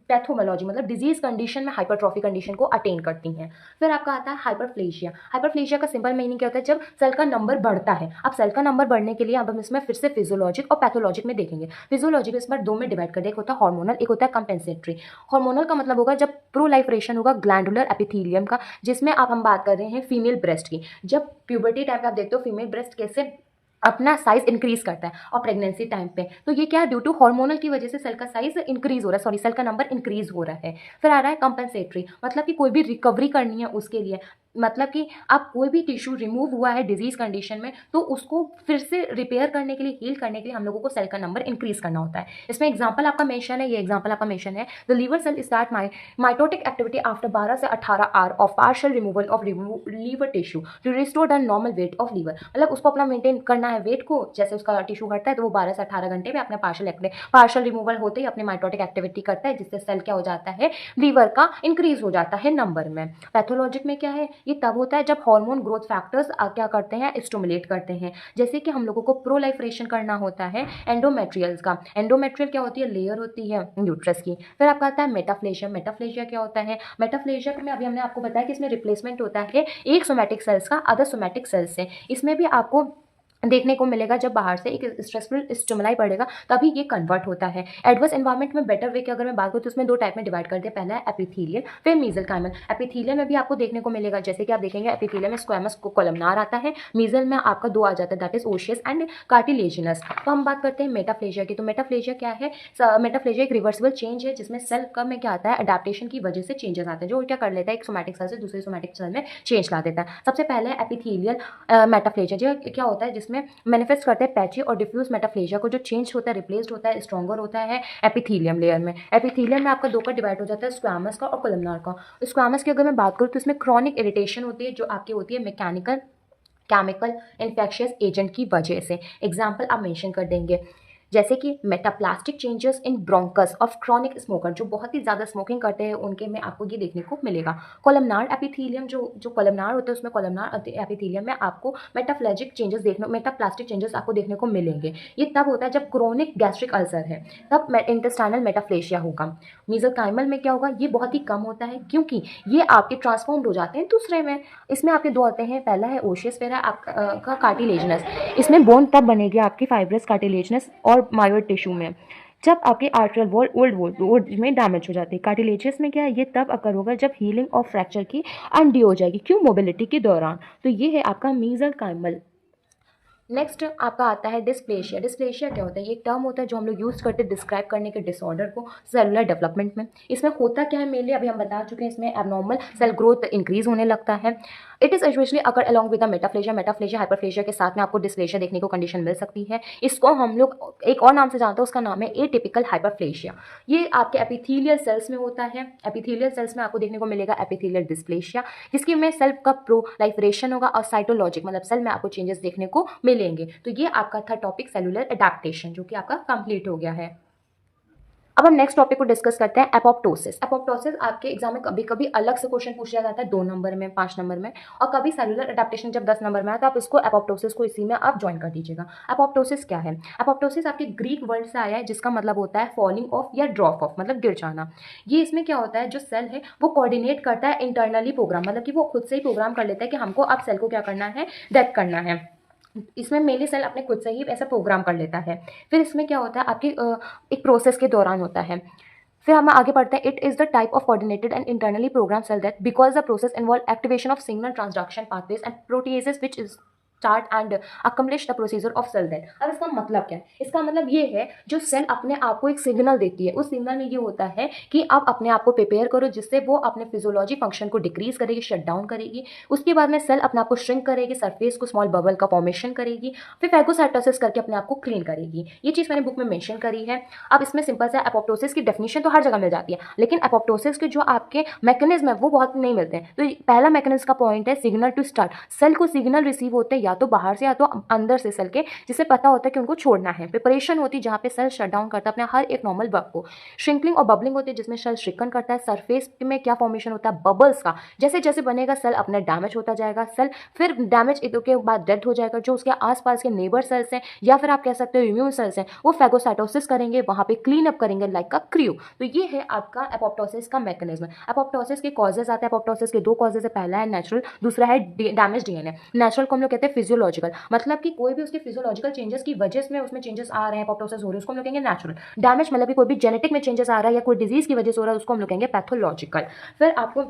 पैथोमोलॉजी मतलब डिजीज कंडीशन में हाइपरट्रॉफी कंडीशन को अटेन करती हैं। फिर आपका आता है हाइपरप्लेशिया। हाइपरप्लेशिया का सिंपल मीनिंग क्या होता है? जब सेल का नंबर बढ़ता है। अब सेल का नंबर बढ़ने के लिए अब हम इसमें फिर से फिजियोलॉजिक और पैथोलॉजिक में देखेंगे। फिजियोलॉजिक इस बार दो में डिवाइड कर दे, एक होता है हार्मोनल, एक होता है कंपेंसेटरी। हार्मोनल का मतलब होगा जब प्रोलाइफरेशन होगा ग्लैंडुलर एपिथेलियम का, जिसमें अब हम बात कर रहे हैं फीमेल ब्रेस्ट की। जब प्यूबर्टी टाइम पे आप देखते हो फीमेल ब्रेस्ट कैसे अपना साइज इंक्रीज करता है, और प्रेगनेंसी टाइम पे तो ये क्या है? ड्यू टू हार्मोनल की वजह से सेल का साइज इंक्रीज हो रहा है, सेल का नंबर इंक्रीज हो रहा है। फिर आ रहा है कंपेंसेटरी, मतलब कि कोई भी रिकवरी करनी है उसके लिए मतलब कि आप कोई भी टिश्यू रिमूव हुआ है डिजीज कंडीशन में तो उसको फिर से रिपेयर करने के लिए, हील करने के लिए हम लोगों को सेल का नंबर इंक्रीज करना होता है। इसमें एग्जांपल आपका मेंशन है, ये एग्जांपल आपका मेंशन है, the liver cell start mitotic activity after 12 से 18 hour of partial removal of liver tissue to restore the normal weight of liver. मतलब उसको अपना मेंटेन करना है वेट को, जैसे उसका टिश्यू घटता है तो वो 12 से 18 घंटे में अपने पार्शियल रिमूवल होते ही अपने माइटोटिक एक्टिविटी करता है, जिससे सेल क्या हो जाता है, लीवर का इंक्रीज हो जाता है नंबर में। पैथोलॉजिक में क्या है, ये तब होता है जब हार्मोन ग्रोथ फैक्टर्स क्या करते हैं, स्टिमुलेट करते हैं। जैसे कि हम लोगों को प्रोलाइफरेशन करना होता है एंडोमेट्रियल्स का। एंडोमेट्रियल क्या होती है, लेयर होती है यूट्रस की। फिर आपका आता है मेटाप्लेशिया। मेटाप्लेशिया क्या होता है, मेटाप्लेशिया में अभी हमने आपको बताया कि इसमें रिप्लेसमेंट होता है एक सोमैटिक सेल्स का अदर सोमैटिक सेल्स से। इसमें भी आपको देखने को मिलेगा जब बाहर से एक स्ट्रेसफुल स्टिमुलाई पड़ेगा तभी ये कन्वर्ट होता है। एडवर्स एनवायरनमेंट में बेटर वे की अगर मैं बात करूँ तो उसमें दो टाइप में डिवाइड कर दिया, पहला है एपिथेलियल, फिर मीजलकाइमल। एपिथेलियल में भी आपको देखने को मिलेगा, जैसे कि आप देखेंगे एपिथेलियल में स्क्वैमस को कोलमनार आता है, मीजल में आपका दो आ जाता है, दैट इज ओशियस एंड कार्टिलेजिनस। तो हम बात करते हैं मेटाप्लेजिया की। तो मेटाप्लेजिया क्या है, मेटाप्लेजिया एक रिवर्सिबल चेंज है जिसमें सेल का में क्या आता है, अडेप्टेशन की वजह से चेंजेस आते हैं, जो क्या कर लेता है एक सोमैटिक सेल से दूसरे सोमैटिक सेल में चेंज ला देता है। सबसे पहले एपिथेलियल मेटाप्लेजिया, जो क्या होता है जिसमें मैनिफेस्ट करते हैं पैची और डिफ्यूज मेटाप्लेजिया को, जो चेंज होता है, रिप्लेस्ड होता है, स्ट्रॉन्गर होता है एपिथेलियम लेयर में। एपिथेलियम में आपका दो का डिवाइड हो जाता है, स्क्वैमस का और कोलमनार का। स्क्वैमस की अगर मैं बात करूँ तो इसमें क्रॉनिक इरिटेशन होती है जो आपकी होती है मैकेनिकल, केमिकल, इन्फेक्शियस एजेंट की वजह से। एग्जाम्पल आप मेंशन कर देंगे जैसे कि metaplastic changes in bronchus of chronic smoker, जो बहुत ही ज़्यादा स्मोकिंग करते हैं उनके में आपको ये देखने को मिलेगा। कोलमनार एपिथेलियम, जो कोलमनार होता है उसमें कोलमनार एपिथेलियम में आपको मेटाप्लेजिक चेंजेस मेटाप्लास्टिक चेंजेस आपको देखने को मिलेंगे। ये तब होता है जब क्रोनिक गैस्ट्रिक अल्सर है, तब इंटेस्टाइनल मेटाप्लेशिया होगा। मीजोकाइमल में क्या होगा, ये बहुत ही कम होता है क्योंकि ये आपके ट्रांसफॉर्म्ड हो जाते हैं दूसरे में। इसमें आपके दो आते हैं, पहला है ओशियस, फिर है आपका कार्टिलेजिनस। इसमें बोन तब बनेगी आपकी फाइब्रस, कार्टिलेजिनस और मायोइड टिश्यू में जब आपके आर्टरियल वॉल ओल्ड वॉल में डैमेज हो जाती है। कार्टिलेजियस में क्या है, ये तब अकर होगा जब हीलिंग ऑफ फ्रैक्चर की अनड्यू हो जाएगी, क्यों, मोबिलिटी के दौरान। तो ये है आपका मीजोकाइमल। नेक्स्ट आपका आता है डिस्प्लेशिया। डिस्प्लेशिया क्या होता है, ये एक टर्म होता है जो हम लोग यूज करते हैं डिस्क्राइब करने के डिसऑर्डर को सेलुलर डेवलपमेंट में। इसमें होता क्या है मेनली, अभी हम बता चुके हैं, इसमें एबनॉर्मल सेल ग्रोथ इंक्रीज होने लगता है। It is usually occur along with the metaplasia. Metaplasia hyperplasia के साथ में आपको डिस्प्लेशिया देखने को कंडीशन मिल सकती है। इसको हम लोग एक और नाम से जानते हैं, उसका नाम है एटिपिकल हाइपरप्लेशिया। ये आपके एपिथेलियल सेल्स में होता है। एपिथेलियल सेल्स में आपको देखने को मिलेगा एपिथेलियल डिस्प्लेशिया, जिसकी में सेल का प्रोलाइफरेशन होगा और साइटोलॉजिक मतलब सेल में आपको चेंजेस देखने को मिलेंगे। तो ये आपका था टॉपिक सेलुलर एडेप्टेशन, जो कि आपका कंप्लीट हो गया है। अब हम नेक्स्ट टॉपिक को डिस्कस करते हैं, एपोप्टोसिस। एपोप्टोसिस आपके एग्जाम में कभी कभी अलग से क्वेश्चन पूछा जाता है 2 नंबर में, 5 नंबर में, और कभी सेलुलर एडेप्टेशन जब 10 नंबर में आया तो आप इसको एपोप्टोसिस को इसी में आप ज्वाइन कर दीजिएगा। एपोप्टोसिस क्या है, एपोप्टोसिस आपके ग्रीक वर्ड से आया है जिसका मतलब होता है फॉलिंग ऑफ या ड्रॉप ऑफ, मतलब गिर जाना। ये इसमें क्या होता है, जो सेल है वो कोऑर्डिनेट करता है इंटरनली प्रोग्राम, मतलब कि वो खुद से ही प्रोग्राम कर लेता है कि हमको अब सेल को क्या करना है, डेथ करना है। इसमें मेनली सेल अपने खुद से ही ऐसा प्रोग्राम कर लेता है। फिर इसमें क्या होता है, आपकी एक प्रोसेस के दौरान होता है। फिर हम आगे पढ़ते हैं, it is the type of coordinated and internally program cell that because the process involve activation of signal transduction pathways and proteases which is start and accomplish the procedure of cell death. अब इसका मतलब क्या है, इसका मतलब ये है जो सेल अपने आप को एक सिग्नल देती है, उस सिग्नल में ये होता है कि आप अपने आप को प्रिपेयर करो, जिससे वो अपने फिजियोलॉजी फंक्शन को डिक्रीज करेगी, शट डाउन करेगी। उसके बाद में सेल अपने आप को श्रिंक करेगी, सरफेस को स्मॉल बबल का फॉर्मेशन करेगी, फिर फैगोसाइटोसिस करके अपने आप को क्लीन करेगी। ये चीज़ मैंने बुक में मेंशन करी है। अब इसमें सिंपल सा एपोप्टोसिस की डेफिनेशन तो हर जगह मिल जाती है, लेकिन एपोप्टोसिस के जो आपके मैकेनिज्म है वो बहुत नहीं मिलते हैं। तो पहला मैकेनिज्म का पॉइंट है सिग्नल टू स्टार्ट। सेल को सिग्नल रिसीव होते हैं या तो बाहर से या तो अंदर से सेल के, जिसे पता होता है कि उनको छोड़ना है। प्रिपरेशन होती है जहाँ पे सेल शट डाउन करता है अपने हर एक नॉर्मल वर्क को। श्रिंकलिंग और बबलिंग होती है जिसमें सेल श्रिंकन करता है। सरफेस में क्या फॉर्मेशन होता है, बबल्स का। जैसे जैसे बनेगा सेल अपने डैमेज होता जाएगा, सेल फिर डैमेज के बाद डेथ हो जाएगा। जो उसके आसपास के नेबर सेल्स हैं या फिर आप कह सकते हो इम्यून सेल्स हैं, वो फैगोसाइटोसिस करेंगे, वहाँ पे क्लीन अप करेंगे लाइक का क्रू। तो ये है आपका एपोप्टोसिस का मैकेनिज्म। एपोप्टोसिस के कॉजेज आते हैं, एपोप्टोसिस के 2 कॉजेज है, पहला है नेचुरल, दूसरा है डैमेज डीएनए। नेचुरल को हम लोग कहते हैं फिजियोलॉजिकल, मतलब कि कोई भी उसके फिजियोलॉजिकल चेंजेस की वजह से उसमें चेंजेस आ रहे हैं, एपोप्टोसिस हो रही है, उसको हम लोग कहेंगे नेचुरल। डैमेज मतलब कि कोई भी जेनेटिक में चेंजेस आ रहा है या कोई डिजीज की वजह से हो रहा है, उसको हम लोग कहेंगे पैथोलॉजिकल। फिर आपको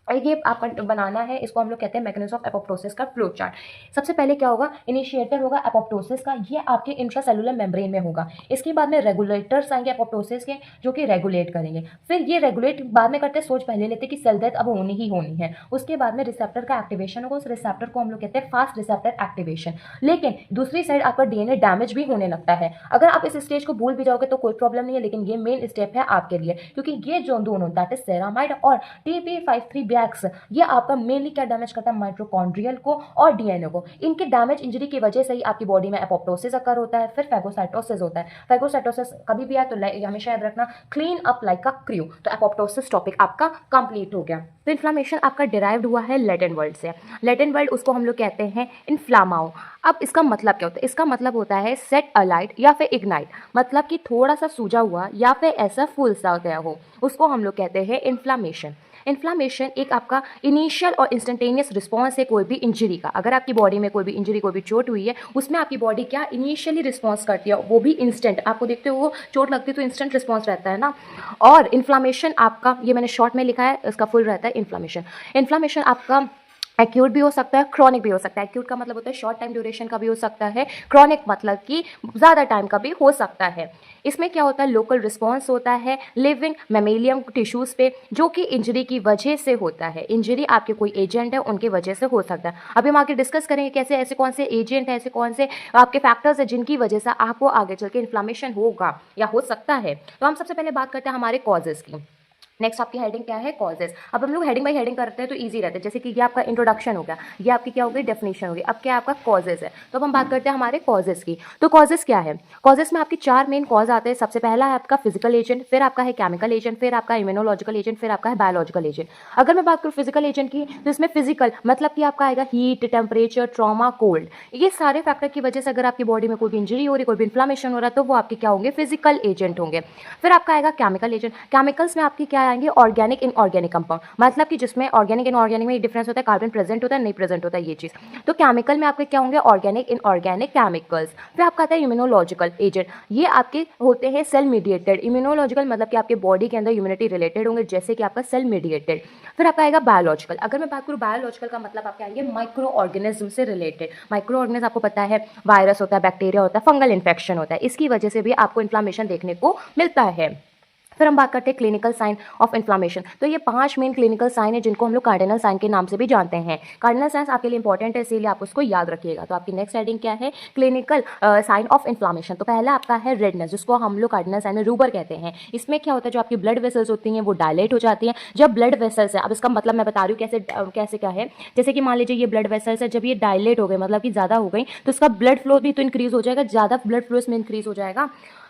ये आपका बनाना है, इसको हम लोग कहते हैं मैकेनिज्म ऑफ एपोप्टोसिस का फ्लो चार्ट। सबसे पहले क्या होगा, इनिशिएटर होगा एपोप्टोसिस का, ये आपके इंट्रासेलुलर मेम्ब्रेन में होगा। इसके बाद में रेगुलेटर्स आएंगे एपोप्टोसिस के, जो कि रेगुलेट करेंगे। फिर ये रेगुलेट बाद में करते हैं, सोच पहले लेते कि सेल डेथ अब होनी ही होनी है। उसके बाद में रिसेप्टर का एक्टिवेशन होगा, उस रिसेप्टर को हम लोग कहते हैं फास्ट रिसेप्टर एक्टिवेशन। लेकिन दूसरी साइड आपका डीएनए डैमेज भी होने लगता है। अगर आप इस स्टेज को भूल भी जाओगे तो कोई प्रॉब्लम नहीं है, लेकिन ये मेन स्टेप है आपके लिए, क्योंकि ये जो दोनों दैट इज सेरामाइड और TP53 ब्लैक्स, ये आपका मेनली क्या डैमेज करता है, माइटोकॉन्ड्रियल को और डीएनए को। इनके डैमेज इंजरी की वजह से ही आपकी बॉडी में एपोप्टोसिस अकर होता है, फिर फैगोसाइटोसिस होता है। फैगोसाइटोसिस कभी भी आए तो हमेशा याद रखना, clean up like a crew. तो एपोप्टोसिस टॉपिक आपका कंप्लीट हो गया। तो इन्फ्लामेशन आपका डिराइव्ड हुआ है लैटिन वर्ड से। लैटिन वर्ड उसको हम लोग कहते हैं इन्फ्लामाओ। अब इसका मतलब क्या होता है, इसका मतलब होता है सेट अलाइट या फिर इग्नाइट, मतलब कि थोड़ा सा सूजा हुआ या फिर ऐसा फूल सा गया हो, उसको हम लोग कहते हैं इन्फ्लामेशन। इन्फ्लामेशन एक आपका इनिशियल और इंस्टेंटेनियस रिस्पॉन्स है कोई भी इंजरी का। अगर आपकी बॉडी में कोई भी इंजरी, कोई भी चोट हुई है, उसमें आपकी बॉडी क्या इनिशियली रिस्पॉन्स करती है, वो भी इंस्टेंट। आपको देखते हो वो चोट लगती है तो इंस्टेंट रिस्पॉन्स रहता है ना। और इन्फ्लामेशन आपका, ये मैंने शॉर्ट में लिखा है, इसका फुल रहता है इन्फ्लामेशन। इन्फ्लामेशन आपका एक्यूट भी हो सकता है, क्रॉनिक भी हो सकता है। एक्यूट का मतलब होता है शॉर्ट टाइम ड्यूरेशन का भी हो सकता है, क्रॉनिक मतलब कि ज़्यादा टाइम का भी हो सकता है। इसमें क्या होता है, लोकल रिस्पॉन्स होता है लिविंग मेमेलियम टिश्यूज़ पे, जो कि इंजरी की वजह से होता है। इंजरी आपके कोई एजेंट है उनकी वजह से हो सकता है। अभी हम आगे डिस्कस करेंगे कैसे, ऐसे कौन से एजेंट है, ऐसे कौन से आपके फैक्टर्स है जिनकी वजह से आपको आगे चल के इन्फ्लामेशन होगा या हो सकता है। तो हम सबसे पहले बात करते हैं हमारे कॉजेज़ की। नेक्स्ट आपकी हेडिंग क्या है, कॉजेज। अब हम लोग हेडिंग बाई हेडिंग करते हैं तो इजी रहता है। जैसे कि ये आपका इंट्रोडक्शन हो गया, ये आपकी क्या हो गई, डेफिनेशन हो गई। अब क्या आपका कॉजेज है, तो अब हम बात करते हैं हमारे कॉजेज की। तो कॉजेज क्या है, कॉजेज में आपकी 4 मेन कॉज आते हैं। सबसे पहला है आपका फिजिकल एजेंट, फिर आपका है केमिकल एजेंट, फिर आपका इम्यूनोलॉजिकल एजेंट, फिर आपका है बायोलॉजिकल एजेंट। अगर मैं बात करूँ फिजिकल एजेंट की, तो इसमें फिजिकल मतलब कि आपका आएगा हीट, टेम्परेचर, ट्रॉमा, कोल्ड। ये सारे फैक्टर की वजह से अगर आपकी बॉडी में कोई भी इंजरी हो रही, कोई भी इन्फ्लामेशन हो रहा है, तो वो आपके क्या होंगे, फिजिकल एजेंट होंगे। फिर आपका आएगा केमिकल एजेंट। केमिकल्स में आपकी क्या आएंगे, ऑर्गेनिक इनऑर्गेनिक कंपाउंड, मतलब कि जिसमें ऑर्गेनिक इनऑर्गेनिक में डिफरेंस होता है, कार्बन प्रेजेंट होता है नहीं प्रेजेंट होता है ये चीज। तो केमिकल में आपके क्या होंगे, ऑर्गेनिक इनऑर्गेनिक केमिकल्स। फिर आपका आता है इम्यूनोलॉजिकल एजेंट, ये आपके होते हैं सेल मीडिएटेड। इम्यूनोलॉजिकल मतलब कि आपके बॉडी के अंदर इम्यूनिटी रिलेटेड होंगे, जैसे कि आपका सेल मीडिएटेड। फिर आपका आएगा बायोलॉजिकल। अगर मैं बात करूँ बायोलॉजिकल का मतलब आपके आएंगे माइक्रो ऑर्गेनिज्म से रिलेटेड। माइक्रो ऑर्गेनिज्म आपको पता है वायरस होता है, बैक्टीरिया होता है, फंगल इन्फेक्शन होता है, इसकी वजह से भी आपको इन्फ्लामेशन देखने को मिलता है। फिर हम बात करते हैं क्लिनिकल साइन ऑफ इन्फ्लामेशन। तो ये 5 मेन क्लिनिकल साइन है जिनको हम लोग कार्डिनल साइन के नाम से भी जानते हैं। कार्डिनल साइंस आपके लिए इंपॉर्टेंट है, इसीलिए आप उसको याद रखिएगा। तो आपकी नेक्स्ट हेडिंग क्या है, क्लिनिकल साइन ऑफ इन्फ्लामेशन। तो पहला आपका है रेडनेस, जिसको हम लोग कार्डिनल साइन में रूबर कहते हैं। इसमें क्या होता है, जो आपकी ब्लड वेसल्स होती हैं वो डायलेट हो जाती हैं। जब ब्लड वेसल्स है, अब इसका मतलब मैं बता रही हूँ कैसे क्या है। जैसे कि मान लीजिए ये ब्लड वेसल्स है, जब ये डायलेट हो गए मतलब कि ज़्यादा हो गई, तो इसका ब्लड फ्लो भी तो इंक्रीज हो जाएगा, ज़्यादा ब्लड फ्लो इसमें इंक्रीज हो जाएगा।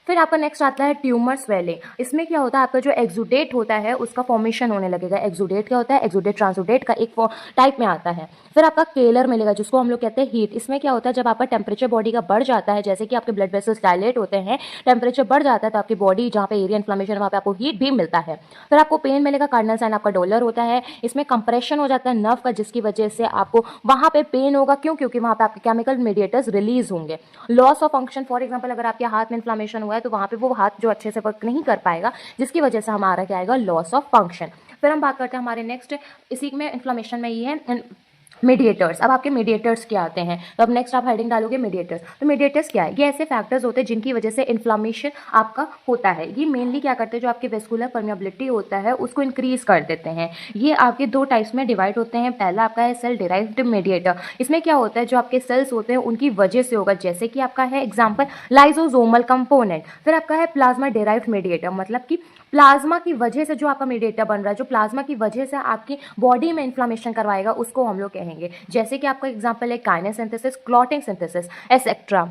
फिर आपका नेक्स्ट आता है ट्यूमर स्वेलिंग। इसमें क्या होता है, आपका जो एक्सुडेट होता है उसका फॉर्मेशन होने लगेगा। एक्सुडेट क्या होता है, एक्सुडेट ट्रांसुडेट का एक टाइप में आता है। फिर आपका केलर मिलेगा, जिसको हम लोग कहते हैं हीट। इसमें क्या होता है, जब आपका टेम्परेचर बॉडी का बढ़ जाता है, जैसे कि आपके ब्लड वेसल्स डायलेट होते हैं, टेम्परेचर बढ़ जाता है, तो आपकी बॉडी जहाँ पे एरिया इन्फ्लामेशन है वहाँ पे आपको हीट भी मिलता है। फिर आपको पेन मिलेगा, कार्डिनल साइन आपका डॉलर होता है। इसमें कंप्रेशन हो जाता है नर्व का, जिसकी वजह से आपको वहाँ पे पेन होगा। क्यों, क्योंकि वहाँ पे आपके केमिकल मीडिएटर्स रिलीज होंगे। Loss of function, for example अगर आपके हाथ में इन्फ्लामेशन हुआ है तो वहाँ पे वो हाथ जो अच्छे से वर्क नहीं कर पाएगा, जिसकी वजह से हमारा क्या आएगा, लॉस ऑफ फंक्शन। फिर हम बात करते हैं हमारे नेक्स्ट, इसी में इन्फ्लामेशन में ये है मीडिएटर्स। अब आपके मीडिएटर्स क्या आते हैं, तो अब नेक्स्ट आप हेडिंग डालोगे मीडिएटर्स। तो मीडिएटर्स क्या है, ये ऐसे फैक्टर्स होते हैं जिनकी वजह से इन्फ्लामेशन आपका होता है। ये मेनली क्या करते हैं, जो आपके वेस्कुलर परमेबिलिटी होता है उसको इंक्रीज कर देते हैं। ये आपके 2 टाइप्स में डिवाइड होते हैं। पहला आपका है सेल डिराइव्ड मीडिएटर। इसमें क्या होता है, जो आपके सेल्स होते हैं उनकी वजह से होगा, जैसे कि आपका है एग्जाम्पल लाइसोसोमल कंपोनेंट। फिर आपका है प्लाज्मा डिराइव्ड मीडिएटर, मतलब कि प्लाज्मा की वजह से जो आपका मीडिएटर बन रहा है, जो प्लाज्मा की वजह से आपकी बॉडी में इन्फ्लामेशन करवाएगा, उसको हम लोग कहेंगे। जैसे कि आपका एग्जांपल है kinase synthesis, clotting synthesis, etcetera.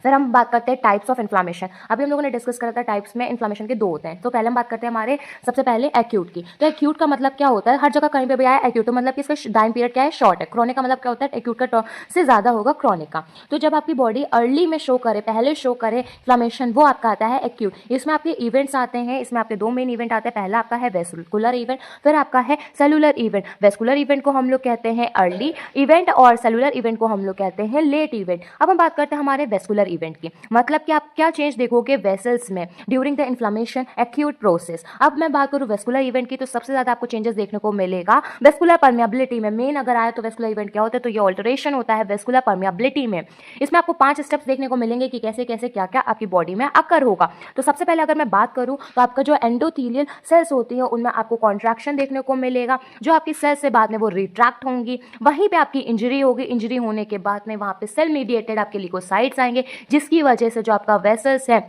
फिर हम बात करते हैं टाइप्स ऑफ इन्फ्लामेशन। अभी हम लोगों ने डिस्कस करा था टाइप्स में इन्फ्लामेशन के 2 होते हैं। तो पहले हम बात करते हैं हमारे सबसे पहले एक्यूट की। तो एक्यूट का मतलब क्या होता है, हर जगह कहीं पे भी आया एक्यूट, तो मतलब कि इसका टाइम पीरियड क्या है, शॉर्ट है। क्रॉनिक का मतलब क्या होता है, एक्यूट का से ज़्यादा होगा क्रॉनिक का। तो जब आपकी बॉडी अर्ली में शो करे, पहले शो करे इन्फ्लामेशन, वो आपका आता है एक्यूट। इसमें आपके इवेंट्स आते हैं, इसमें आपके 2 मेन इवेंट आते हैं। पहला आपका है वेस्कुलर इवेंट, फिर आपका है सेलुलर इवेंट। वेस्कुलर इवेंट को हम लोग कहते हैं अर्ली इवेंट और सेलुलर इवेंट को हम लोग कहते हैं लेट इवेंट। अब हम बात करते हैं हमारे वेस्कुलर इवेंट की। मतलब कि आप क्या चेंज देखोगे वेसल्स में during the inflammation acute process. अब मैं बात करूँ वेस्कुलर इवेंट की तो सबसे ज़्यादा आपको चेंजेस देखने को मिलेगा वेस्कुलर परमेबिलिटी में। मेन अगर आया तो वेस्कुलर इवेंट क्या होता है, तो ये ऑल्टरेशन होता है वेस्कुलर परमेबिलिटी में। इसमें आपको 5 स्टेप्स देखने को मिलेंगे कि कैसे कैसे क्या क्या आपकी बॉडी में अकर होगा। तो सबसे पहले अगर मैं बात करूँ तो आपका जो एंडोथेलियल सेल्स होती है उनमें आपको कॉन्ट्रैक्शन देखने को मिलेगा, जो आपकी सेल्स से बाद में वो रिट्रैक्ट होंगी, वहीं पे आपकी इंजरी होगी। इंजरी होने के बाद में वहाँ पे सेल मीडिएटेड आपके लिकोसाइट्स आएंगे, जिसकी वजह से जो आपका वेसल्स है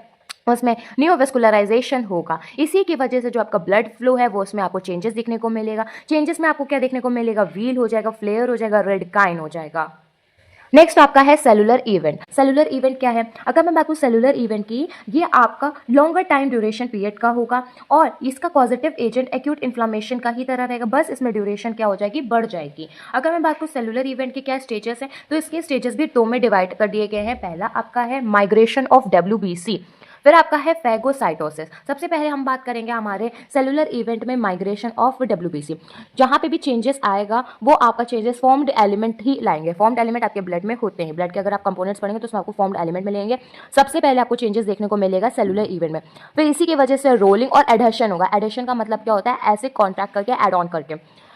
उसमें न्यूवेस्कुलराइजेशन होगा। इसी की वजह से जो आपका ब्लड फ्लो है वो उसमें आपको चेंजेस देखने को मिलेगा। चेंजेस में आपको क्या देखने को मिलेगा, व्हील हो जाएगा, फ्लेयर हो जाएगा, रेड काइन हो जाएगा। नेक्स्ट आपका है सेलुलर इवेंट। सेलुलर इवेंट क्या है, अगर मैं बात करूँ सेलुलर इवेंट की, ये आपका लॉन्गर टाइम ड्यूरेशन पीरियड का होगा और इसका पॉजिटिव एजेंट एक्यूट इन्फ्लेमेशन का ही तरह रहेगा, बस इसमें ड्यूरेशन क्या हो जाएगी, बढ़ जाएगी। अगर मैं बात करूँ सेलुलर इवेंट के क्या स्टेजेस हैं, तो इसके स्टेजेस भी 2 में डिवाइड कर दिए गए हैं। पहला आपका है माइग्रेशन ऑफ WBC, फिर आपका है फैगोसाइटोसिस। सबसे पहले हम बात करेंगे हमारे सेलुलर इवेंट में माइग्रेशन ऑफ WBC। जहाँ पे भी चेंजेस आएगा वो आपका चेंजेस फॉर्म्ड एलिमेंट ही लाएंगे। फॉर्म्ड एलिमेंट आपके ब्लड में होते हैं, ब्लड के अगर आप कंपोनेंट्स पढ़ेंगे तो उसमें आपको फॉर्म्ड एलिमेंट मिलेंगे। सबसे पहले आपको चेंजेस देखने को मिलेगा सेलुलर इवेंट में। फिर इसी की वजह से रोलिंग और एडहेशन होगा। एडहेशन का मतलब क्या होता है, ऐसे कॉन्ट्रैक्ट करके एड ऑन करके।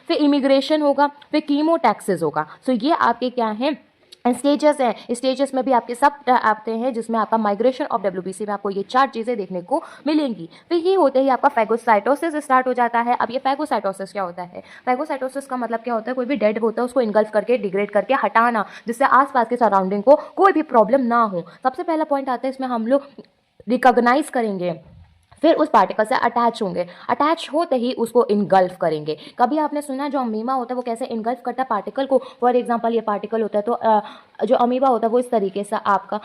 फिर इमिग्रेशन होगा, फिर कीमोटैक्सिस होगा। सो ये आपके क्या हैं, स्टेजेस हैं। स्टेजेस में भी आपके सब आते हैं, जिसमें आपका माइग्रेशन ऑफ WBC में आपको ये 4 चीज़ें देखने को मिलेंगी। फिर ये होते ही आपका फैगोसाइटोसिस स्टार्ट हो जाता है। अब ये फैगोसाइटोसिस क्या होता है, फैगोसाइटोसिस का मतलब क्या होता है, कोई भी डेड होता है उसको इनगल्फ करके डिग्रेड करके हटाना, जिससे आसपास के सराउंडिंग को कोई भी प्रॉब्लम ना हो। सबसे पहला पॉइंट आता है इसमें, हम लोग रिकॉग्नाइज करेंगे, फिर उस पार्टिकल से अटैच होंगे, अटैच होते ही उसको इनगल्फ करेंगे। कभी आपने सुना जो अमीबा होता है वो कैसे इनगल्फ करता है पार्टिकल को। फॉर एग्जांपल ये पार्टिकल होता है तो जो अमीबा होता है वो इस तरीके से आपका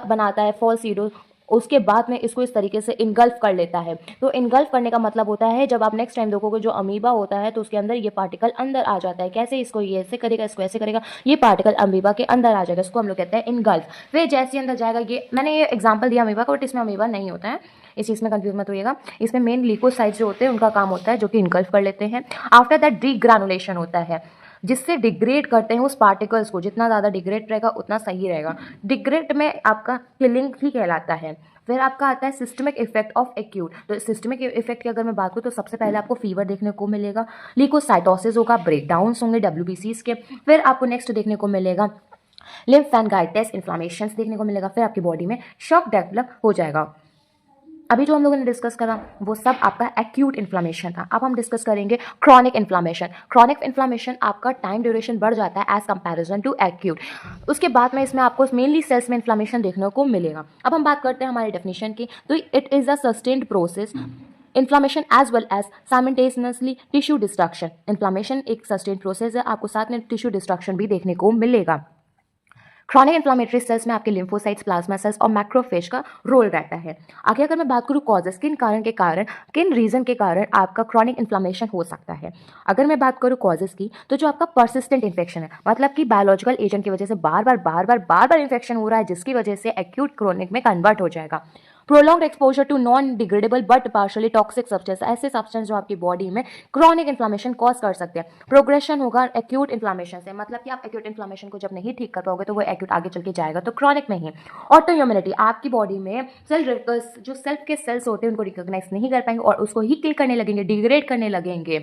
बनाता है फॉल सीडो, उसके बाद में इसको इस तरीके से इनगल्फ कर लेता है। तो इनगल्फ करने का मतलब होता है, जब आप नेक्स्ट टाइम देखोगे जो अमीबा होता है तो उसके अंदर ये पार्टिकल अंदर आ जाता है। कैसे, इसको ये ऐसे करेगा, इसको ऐसे करेगा, ये पार्टिकल अमीबा के अंदर आ जाएगा, इसको हम लोग कहते हैं इनगल्फ। फिर जैसे अंदर जाएगा, ये मैंने ये एग्जाम्पल दिया अमीबा का, बट इसमें अमीबा नहीं होता है, इस चीज़ में कंफ्यूज मत होइएगा। इसमें मेन लिकोसाइट्स जो होते हैं उनका काम होता है, जो कि इनगल्फ कर लेते हैं। आफ्टर दैट डिग्रानुलेशन होता है, जिससे डिग्रेड करते हैं उस पार्टिकल्स को। जितना ज़्यादा डिग्रेड रहेगा उतना सही रहेगा। डिग्रेड में आपका किलिंग ही कहलाता है। फिर आपका आता है सिस्टमिक इफेक्ट ऑफ एक्यूट। तो सिस्टमिक इफेक्ट की अगर मैं बात करूँ तो सबसे पहले आपको फीवर देखने को मिलेगा, लिकोसाइटोसिस होगा, ब्रेकडाउन्स होंगे WBCs के। फिर आपको नेक्स्ट देखने को मिलेगा लिम्फेंगाइटिस, इन्फ्लामेशन देखने को मिलेगा। फिर आपकी बॉडी में शॉक डेवलप हो जाएगा। अभी जो हम लोगों ने डिस्कस करा वो सब आपका एक्यूट इन्फ्लामेशन था। अब हम डिस्कस करेंगे क्रॉनिक इन्फ्लामेशन। क्रॉनिक इन्फ्लामेशन आपका टाइम ड्यूरेशन बढ़ जाता है एज कंपैरिजन टू एक्यूट। उसके बाद में इसमें आपको मेनली सेल्स में इन्फ्लामेशन देखने को मिलेगा। अब हम बात करते हैं हमारे डेफिनेशन की, तो it is a sustained process inflammation as well as simultaneously tissue destruction. Inflammation एक सस्टेन्ड प्रोसेस है, आपको साथ में टिश्यू डिस्ट्रक्शन भी देखने को मिलेगा। क्रॉनिक इन्फ्लामेटरी सेल्स में आपके लिम्फोसाइट्स, प्लाज्मा सेल्स और मैक्रोफेज का रोल रहता है। आगे अगर मैं बात करूँ कॉजेस, किन रीजन के कारण आपका क्रॉनिक इन्फ्लामेशन हो सकता है। अगर मैं बात करूँ कॉजेस की, तो जो आपका परसिस्टेंट इन्फेक्शन है, मतलब कि बायोलॉजिकल एजेंट की वजह से बार बार इन्फेक्शन हो रहा है, जिसकी वजह से एक्यूट क्रोनिक में कन्वर्ट हो जाएगा। Prolonged exposure to non degradable but partially toxic substance, ऐसे सब्सटेंस जो आपकी बॉडी में क्रॉनिक इन्फ्लामेशन कॉज कर सकते हैं। प्रोग्रेशन होगा एक्यूट इन्फ्लामेशन से, मतलब कि आप एक्यूट इन्फ्लामेशन को जब नहीं ठीक कर पाओगे तो वो एक्यूट आगे चल के जाएगा, तो क्रॉनिक में ही। ऑटो इम्यूनिटी, आपकी बॉडी में जो सेल्फ के सेल्स होते हैं उनको रिकॉग्नाइज नहीं कर पाएंगे और उसको ही किल करने लगेंगे, डिग्रेड करने लगेंगे।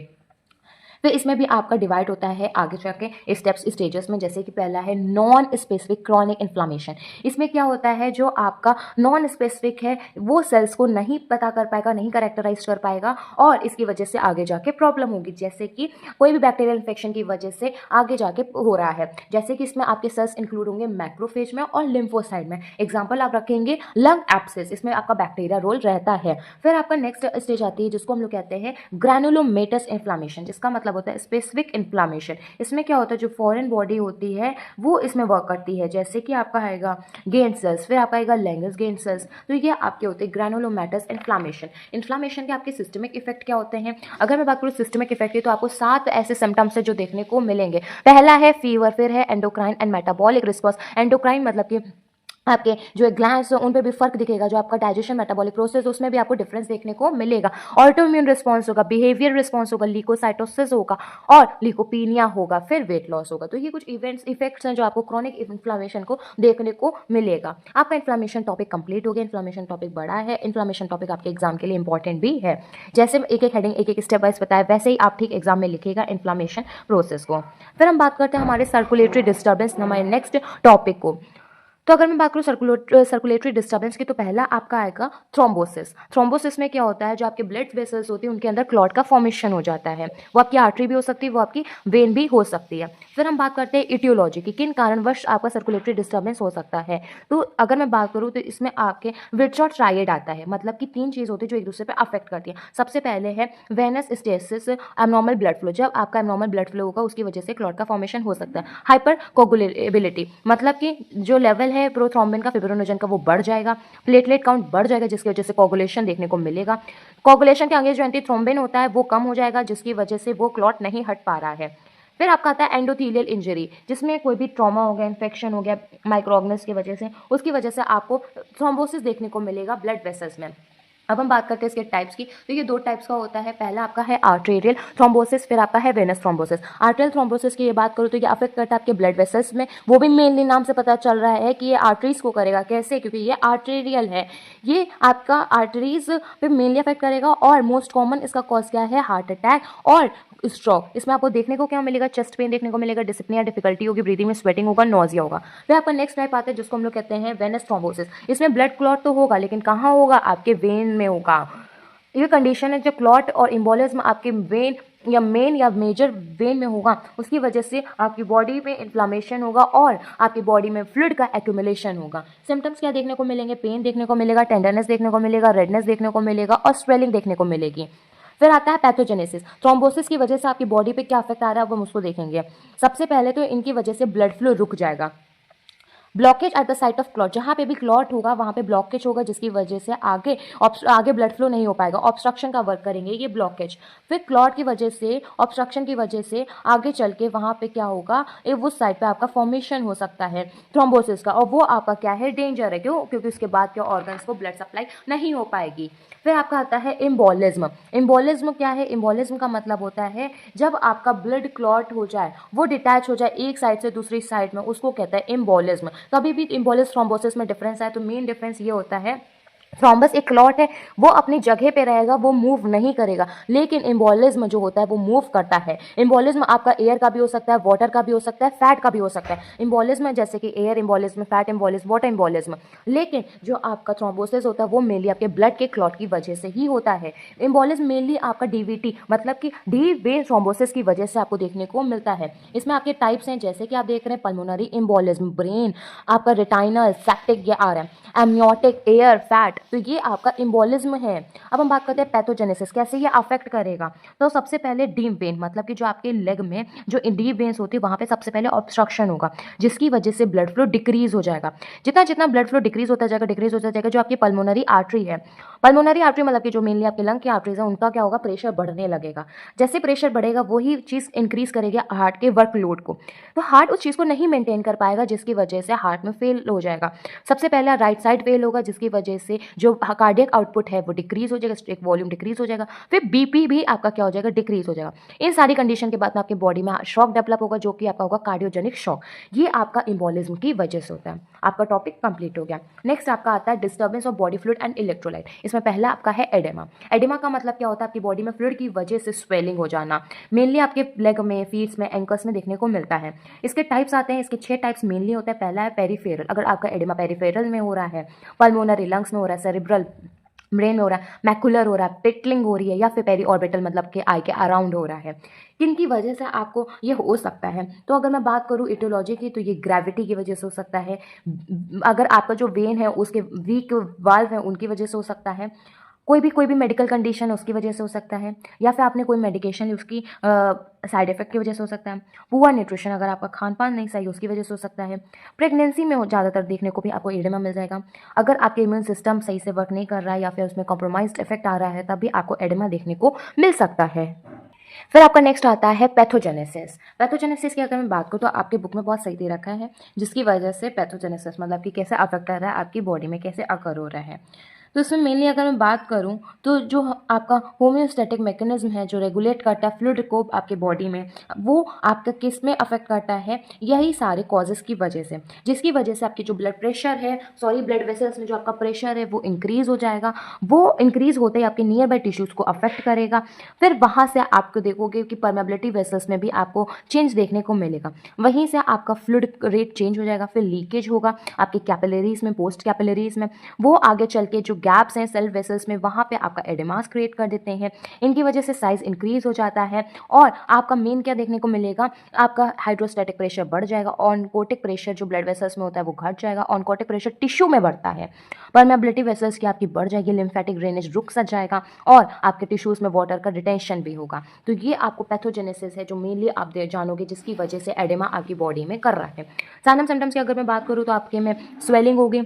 फिर इसमें भी आपका डिवाइड होता है आगे जाके स्टेजेस में, जैसे कि पहला है नॉन स्पेसिफिक क्रॉनिक इन्फ्लामेशन। इसमें क्या होता है, जो आपका नॉन स्पेसिफिक है वो सेल्स को नहीं पता कर पाएगा, नहीं कैरेक्टराइज कर पाएगा और इसकी वजह से आगे जाके प्रॉब्लम होगी। जैसे कि कोई भी बैक्टीरियल इन्फेक्शन की वजह से आगे जाके हो रहा है, जैसे कि इसमें आपके सेल्स इंक्लूड होंगे मैक्रोफेज में और लिम्फोसाइट में। एग्जाम्पल आप रखेंगे लंग एब्सेस, इसमें आपका बैक्टीरिया रोल रहता है। फिर आपका नेक्स्ट स्टेज आती है जिसको हम लोग कहते हैं ग्रैनुलोमेटस इन्फ्लामेशन, जिसका मतलब होता है स्पेसिफिक इन्फ्लामेशन। इसमें क्या होता है, जो फॉरेन बॉडी होती है वो इसमें वर्क करती है, जैसे कि आपका आएगा गेन सेल्स, फिर आपका आएगा लैंगर्स गेन सेल्स। तो ये आपके होते हैं ग्रैनुलोमेटस इन्फ्लामेशन। इन्फ्लामेशन के आपके सिस्टमिक इफेक्ट क्या होते हैं, अगर मैं बात करूँ सिस्टमिक इफेक्ट की, तो आपको 7 ऐसे सिम्टम्स है जो देखने को मिलेंगे। पहला है फीवर, फिर है endocrine and metabolic response. Endocrine मतलब कि आपके जो ग्लैंड्स उन पे भी फर्क दिखेगा, जो आपका डाइजेशन मेटाबॉलिक प्रोसेस उसमें भी आपको डिफरेंस देखने को मिलेगा। ऑटो इम्यून रिस्पॉन्स होगा, बिहेवियर रिस्पॉन्स होगा, ल्यूकोसाइटोसिस होगा और ल्यूकोपीनिया होगा, फिर वेट लॉस होगा। तो ये कुछ इफेक्ट्स हैं जो आपको क्रॉनिक इन्फ्लामेशन को देखने को मिलेगा। आपका इन्फ्लामेशन टॉपिक कंप्लीट हो गया। इन्फ्लामेशन टॉपिक बड़ा है, इन्फ्लामेशन टॉपिक आपके एग्जाम के लिए इंपॉर्टेंट भी है। जैसे एक एक हेडिंग एक एक स्टेप वाइज बताया, वैसे ही आप ठीक एग्जाम में लिखिएगा इन्फ्लामेशन प्रोसेस को। फिर हम बात करते हैं हमारे सर्कुलेटरी डिस्टर्बेंस, हमारे नेक्स्ट टॉपिक को। तो अगर मैं बात करूँ सर्कुलेटरी डिस्टर्बेंस की, तो पहला आपका आएगा थ्रोम्बोसिस। थ्रोम्बोसिस में क्या होता है, जो आपके ब्लड वेसल्स होती है उनके अंदर क्लॉट का फॉर्मेशन हो जाता है। वो आपकी आर्टरी भी हो सकती है, वो आपकी वेन भी हो सकती है। फिर हम बात करते हैं इटियोलॉजी की, किन कारणवश आपका सर्कुलेटरी डिस्टर्बेंस हो सकता है। तो अगर मैं बात करूँ तो इसमें आपके विर्ट्शॉट ट्रायड आता है, मतलब कि 3 चीज़ होती है जो एक दूसरे पर अफेक्ट करती है। सबसे पहले है venous stasis, abnormal blood flow. जब आपका एबनॉर्मल ब्लड फ्लो होगा उसकी वजह से क्लॉट का फॉर्मेशन हो सकता है। हाइपर कोगुलेबिलिटी, मतलब कि जो लेवल है प्रोथ्रोम्बिन का, फिब्रिनोजन का, वो बढ़ जाएगा। प्लेटलेट काउंट बढ़ जाएगा जिसकी वजह से कोगुलेशन देखने को मिलेगा। कोगुलेशन के आगे जो एंटीथ्रोम्बिन होता है वो कम हो जाएगा जिसकी वजह से वो क्लॉट नहीं हट पा रहा है। फिर आपका आता है एंडोथीलियल इंजरी, जिसमें कोई भी ट्रॉमा हो गया, इन्फेक्शन हो गया माइक्रोऑर्गेनिज्म की वजह से, उसकी वजह से आपको थ्रोम्बोसिस देखने को मिलेगा ब्लड वेसल्स में। अब हम बात करते हैं इसके टाइप्स की। तो ये 2 टाइप्स का होता है। पहला आपका है आर्टेरियल थ्रोम्बोसिस, फिर आपका है वेनस थ्रोम्बोसिस। आर्टेरियल थ्रोम्बोसिस की ये बात करूँ तो ये अफेक्ट करता है आपके ब्लड वेसल्स में। वो भी मेनली नाम से पता चल रहा है कि ये आर्टरीज को करेगा। कैसे? क्योंकि ये आर्टेरियल है, ये आपका आर्टरीज पे मेनली अफेक्ट करेगा। और मोस्ट कॉमन इसका कॉज क्या है? हार्ट अटैक और स्ट्रोक। इसमें आपको देखने को क्या मिलेगा? चेस्ट पेन देखने को मिलेगा, डिस्पनिया, डिफिकल्टी होगी ब्रीदिंग में, स्वेटिंग होगा, नोजिया होगा। फिर आपका नेक्स्ट टाइप आता है जिसको हम लोग कहते हैं वेनस थ्रोम्बोसिस। इसमें ब्लड क्लॉट तो होगा, लेकिन कहाँ होगा? आपके वेन में होगा। ये कंडीशन है जब क्लॉट और इम्बोलिज्म आपके वेन या मेन या मेजर वेन में होगा, उसकी वजह से आपकी बॉडी में इन्फ्लामेशन होगा और आपकी बॉडी में फ्लूइड का एक्यूमुलेशन होगा। सिम्टम्स क्या देखने को मिलेंगे? पेन देखने को मिलेगा, टेंडरनेस देखने को मिलेगा, रेडनेस देखने को मिलेगा और स्वेलिंग देखने को मिलेगी। फिर आता है पैथोजेनेसिस। थ्रोम्बोसिस की वजह से आपकी बॉडी पे क्या इफेक्ट आ रहा है वो हम उसको देखेंगे। सबसे पहले तो इनकी वजह से ब्लड फ्लो रुक जाएगा। Blockage at the site of clot, जहाँ पे भी क्लॉट होगा वहाँ पे ब्लॉकेज होगा जिसकी वजह से आगे ब्लड फ्लो नहीं हो पाएगा, ऑब्स्ट्रक्शन का वर्क करेंगे ये ब्लॉकेज। फिर क्लॉट की वजह से, ऑब्स्ट्रक्शन की वजह से आगे चल के वहाँ पे क्या होगा? उस साइड पे आपका फॉर्मेशन हो सकता है थ्रोम्बोसिस का, और वो आपका क्या है? डेंजर है। क्यों? क्योंकि उसके बाद क्या ऑर्गन्स को ब्लड सप्लाई नहीं हो पाएगी। फिर आपका आता है इम्बोलिज्म। इम्बोलिज्म क्या है? इम्बोलिज्म का मतलब होता है जब आपका ब्लड क्लॉट हो जाए, वो डिटैच हो जाए एक साइड से दूसरी साइड में, उसको कहता है इम्बोलिज्म। कभी भी इम्बोलिस थ्रोम्बोसिस में डिफरेंस है तो मेन डिफरेंस ये होता है, थ्रोम्बस एक क्लॉट है, वो अपनी जगह पे रहेगा, वो मूव नहीं करेगा, लेकिन इम्बोलिज्म जो होता है वो मूव करता है। इम्बोलिज्म आपका एयर का भी हो सकता है, वाटर का भी हो सकता है, फैट का भी हो सकता है। इम्बोलिज्म जैसे कि air embolism, fat embolism, water embolism. लेकिन जो आपका थ्रोम्बोसिस होता है वो मेनली आपके ब्लड के क्लॉट की वजह से ही होता है। इम्बोलिज्म मेनली आपका डीवीटी मतलब कि डीप वेन थ्रोम्बोसिस की वजह से आपको देखने को मिलता है। इसमें आपके टाइप्स हैं जैसे कि आप देख रहे हैं पल्मोनरी इम्बोलिज्म, ब्रेन, आपका रेटाइनल, सेप्टिक, ये आ रहा है, एमनियोटिक, एयर, फैट, तो ये आपका इम्बोलिज्म है। अब हम बात करते हैं पैथोजेनेसिस, कैसे ये अफेक्ट करेगा। तो सबसे पहले डीप वेन मतलब कि जो आपके लेग में जो डीप वेन्स होती है वहाँ पे सबसे पहले ऑब्स्ट्रक्शन होगा जिसकी वजह से ब्लड फ्लो डिक्रीज हो जाएगा। जितना जितना ब्लड फ्लो डिक्रीज होता जाएगा जो आपकी पल्मोनरी आर्टरी है, पल्मोनरी आर्टरी मतलब कि जो मेनली आपके लंग की आर्टरीज है, उनका क्या होगा? प्रेशर बढ़ने लगेगा। जैसे प्रेशर बढ़ेगा वही चीज़ इंक्रीज करेगी हार्ट के वर्कलोड को, तो हार्ट उस चीज़ को नहीं मेंटेन कर पाएगा जिसकी वजह से हार्ट में फेल हो जाएगा। सबसे पहला राइट साइड फेल होगा जिसकी वजह से जो कार्डियक आउटपुट है वो डिक्रीज हो जाएगा, स्ट्रिक वॉल्यूम डिक्रीज हो जाएगा। फिर बीपी भी आपका क्या हो जाएगा? डिक्रीज हो जाएगा। इन सारी कंडीशन के बाद में आपके बॉडी में शॉक डेवलप होगा जो कि आपका होगा कार्डियोजेनिक शॉक। ये आपका इम्बोलिज्म की वजह से होता है। आपका टॉपिक कंप्लीट हो गया। नेक्स्ट आपका आता है disturbance of body fluid and electrolyte. इसमें पहला आपका है एडेमा। एडेमा का मतलब क्या होता है? आपकी बॉडी में फ्लूइड की वजह से स्वेलिंग हो जाना, मेनली आपके लेग में, फीट्स में, एंकल्स में देखने को मिलता है। इसके टाइप्स आते हैं, इसके 6 टाइप्स मेनली होते हैं। पहला है पेरिफेरल, अगर आपका एडेमा पेरिफेरल में हो रहा है, पल्मोनरी लंग्स में हो रहा है, सेरिब्रल ब्रेन में हो रहा है, मैकुलर हो रहा है, पिटलिंग हो रही है, या फिर पेरी ऑर्बिटल मतलब कि आई के अराउंड हो रहा है, किन की वजह से आपको ये हो सकता है? तो अगर मैं बात करूँ इटियोलॉजी की तो ये ग्रेविटी की वजह से हो सकता है। अगर आपका जो वेन है उसके वीक वाल्व है उनकी वजह से हो सकता है। कोई भी मेडिकल कंडीशन है उसकी वजह से हो सकता है, या फिर आपने कोई मेडिकेशन ली उसकी साइड इफेक्ट की वजह से हो सकता है। पुअर न्यूट्रिशन, अगर आपका खान पान नहीं सही उसकी वजह से हो सकता है। प्रेगनेंसी में ज़्यादातर देखने को भी आपको एडेमा मिल जाएगा। अगर आपके इम्यून सिस्टम सही से वर्क नहीं कर रहा है या फिर उसमें कॉम्प्रोमाइज्ड इफेक्ट आ रहा है तब भी आपको एडेमा देखने को मिल सकता है। फिर आपका नेक्स्ट आता है पैथोजेनेसिस। पैथोजेनेसिस की अगर मैं बात करूँ तो आपके बुक में बहुत सही दे रखा है, जिसकी वजह से पैथोजेनेसिस मतलब कि कैसे अफेक्ट कर रहा है आपकी बॉडी में, कैसे अकर हो रहा है। तो इसमें मेनली अगर मैं बात करूं तो जो आपका होम्योस्टैटिक मैकेनिज्म है जो रेगुलेट करता है फ्लूइड को आपके बॉडी में, वो आपका किस में अफेक्ट करता है, यही सारे कॉजेज़ की वजह से, जिसकी वजह से आपकी जो ब्लड प्रेशर है, ब्लड वेसल्स में जो आपका प्रेशर है वो इंक्रीज़ हो जाएगा। वो इंक्रीज़ होते ही आपके नियर बाय टिश्यूज़ को अफेक्ट करेगा। फिर वहाँ से आपको देखोगे कि परमेबिलिटी वेसल्स में भी आपको चेंज देखने को मिलेगा। वहीं से आपका फ्लूइड रेट चेंज हो जाएगा, फिर लीकेज होगा आपके कैपिलरीज में, पोस्ट कैपिलरीज में। वो आगे चल के जो गैप्स हैं सेल वेसल्स में, वहाँ पे आपका एडेमास क्रिएट कर देते हैं। इनकी वजह से साइज इंक्रीज हो जाता है और आपका मेन क्या देखने को मिलेगा, आपका हाइड्रोस्टैटिक प्रेशर बढ़ जाएगा, ऑनकोटिक प्रेशर जो ब्लड वेसल्स में होता है वो घट जाएगा, ऑनकोटिक प्रेशर टिश्यू में बढ़ता है, परमेबिलिटी वेसल्स की आपकी बढ़ जाएगी, लिम्फेटिक ड्रेनेज रुक सा जाएगा और आपके टिश्यूज़ में वाटर का रिटेंशन भी होगा। तो ये आपको पैथोजेनेसिस है जो मेनली आप जानोगे, जिसकी वजह से एडेमा आपकी बॉडी में कर रहा है। साइनम सिम्टम्स की अगर मैं बात करूँ तो आपके में स्वेलिंग होगी,